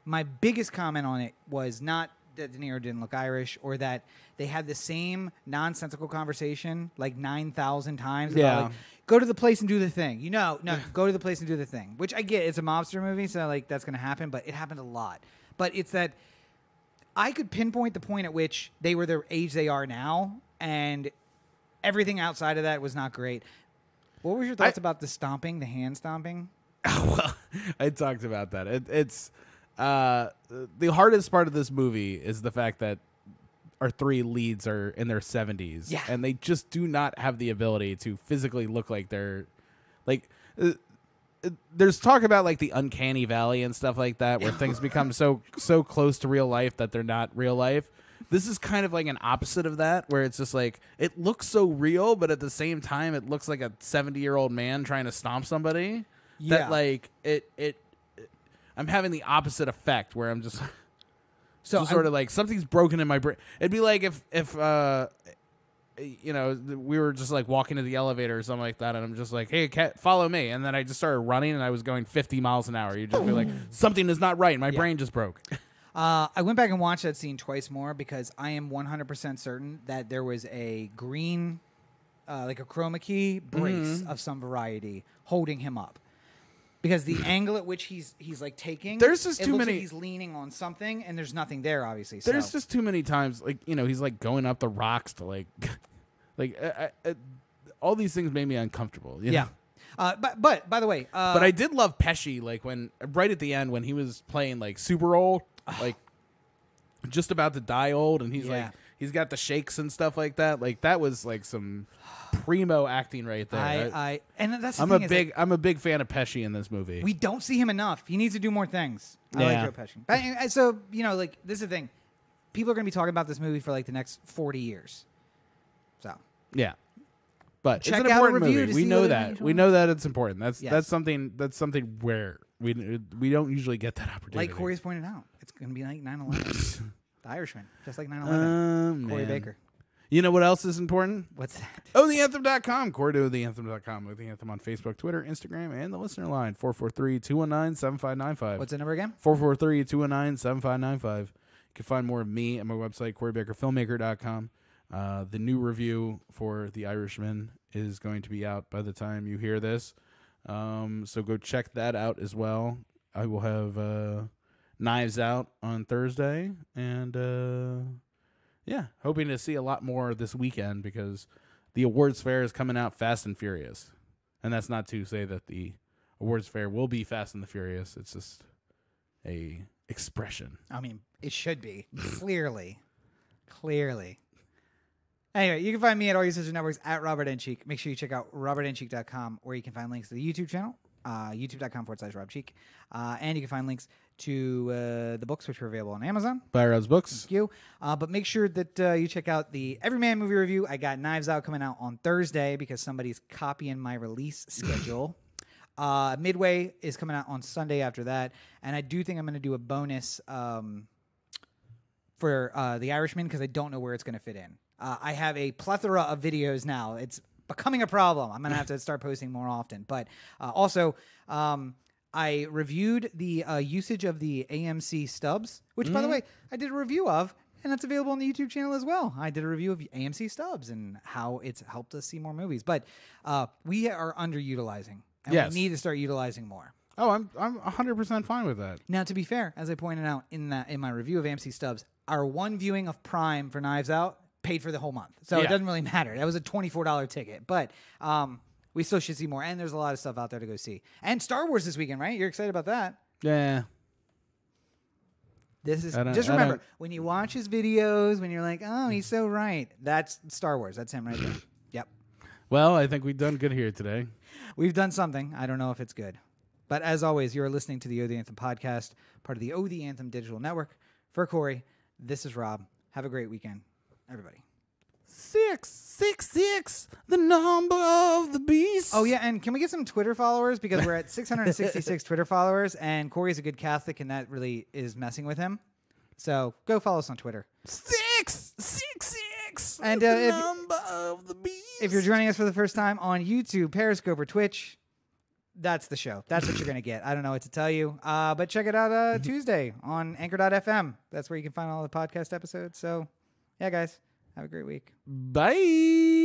my biggest comment on it was not that De Niro didn't look Irish or that they had the same nonsensical conversation like 9,000 times. About, like, go to the place and do the thing. No, go to the place and do the thing, which I get. It's a mobster movie, so like that's going to happen, but it happened a lot. But it's that I could pinpoint the point at which they were the age they are now, and everything outside of that was not great. What were your thoughts about the hand stomping? Well, I talked about that. It's the hardest part of this movie is the fact that our 3 leads are in their 70s, and they just do not have the ability to physically look like they're like. There's talk about like the uncanny valley and stuff like that, where things become so close to real life that they're not real life. This is kind of like an opposite of that, where it's just like it looks so real, but at the same time it looks like a 70-year-old man trying to stomp somebody. That like it I'm having the opposite effect where I'm just So sort of like something's broken in my brain. It'd be like if you know, we were just like walking to the elevator or something like that, and I'm just like, hey, cat, follow me. And then I just started running, and I was going 50 miles an hour. You'd just be like, something is not right. My brain just broke. I went back and watched that scene twice more because I am 100% certain that there was a green, like a chroma key brace of some variety holding him up. Because the angle at which he's like taking, There's just it too looks many- like he's leaning on something, and there's nothing there, obviously. There's so. just too many times, like, you know, he's like going up the rocks to like, all these things made me uncomfortable. You know? Yeah. But by the way, But I did love Pesci, like when right at the end when he was playing like super old, like just about to die old, and he's Yeah. like he's got the shakes and stuff like that. Like that was like some primo acting right there. and that's the I'm thing a is, big like, I'm a big fan of Pesci in this movie. we don't see him enough. He needs to do more things. I Yeah. like Joe Pesci. But, so you know, like this is the thing. People are going to be talking about this movie for like the next 40 years. So Yeah. But Check it's an out a important review movie. to We see know whether that. you We enjoy know that it's important. That's Yes. something where we don't usually get that opportunity. like Corey's pointed out, it's going to be like 9/11. The Irishman, just like 9/11. Corey man. Baker. You know what else is important? What's that? OhTheAnthem.com. Corey to OhTheAnthem.com. With the Anthem on Facebook, Twitter, Instagram, and the listener line 443-219-7595. What's the number again? 443-219-7595. You can find more of me at my website, CoreyBakerFilmmaker.com. The new review for The Irishman is going to be out by the time you hear this. So go check that out as well. I will have Knives Out on Thursday. And yeah, hoping to see a lot more this weekend because the awards fair is coming out fast and furious. And that's not to say that the awards fair will be Fast and the Furious. It's just a expression. I mean, it should be. Clearly. Anyway, you can find me at all your social networks at Robert N. Cheek. Make sure you check out robertncheek.com where you can find links to the YouTube channel, youtube.com/RobCheek. And you can find links to the books, which are available on Amazon. Buy Rob's books. Thank you. But make sure that you check out the Everyman movie review. I got Knives Out coming out on Thursday because somebody's copying my release schedule. Midway is coming out on Sunday after that. And I do think I'm going to do a bonus for The Irishman because I don't know where it's going to fit in. I have a plethora of videos now. It's becoming a problem. I'm going to have to start posting more often. But also, I reviewed the usage of the AMC stubs, which, by the way, I did a review of, and that's available on the YouTube channel as well. I did a review of AMC stubs and how it's helped us see more movies. But we are underutilizing, and Yes. we need to start utilizing more. Oh, I'm 100% fine with that. Now, to be fair, as I pointed out in my review of AMC stubs, our one viewing of Prime for Knives Out paid for the whole month. So it Yeah. doesn't really matter. That was a $24 ticket. But we still should see more. And there's a lot of stuff out there to go see. And Star Wars this weekend, right? You're excited about that? Yeah. This is I don't- just I remember don't- when you watch his videos, when you're like, oh, he's so right. That's Star Wars. That's him right there. Yep. Well, I think we've done good here today. We've done something. I don't know if it's good. But as always, you're listening to the Oh the Anthem podcast, part of the Oh the Anthem digital network. For Corey, this is Rob. Have a great weekend, everybody. 666, the number of the beast. Oh, yeah, and can we get some Twitter followers? Because we're at 666 Twitter followers, and Corey's a good Catholic, and that really is messing with him. So go follow us on Twitter. 666, And, the if- number of the beast. If you're joining us for the first time on YouTube, Periscope, or Twitch, that's the show. That's what you're going to get. I don't know what to tell you. But check it out Tuesday on Anchor.fm. That's where you can find all the podcast episodes. So, yeah, guys, have a great week. Bye.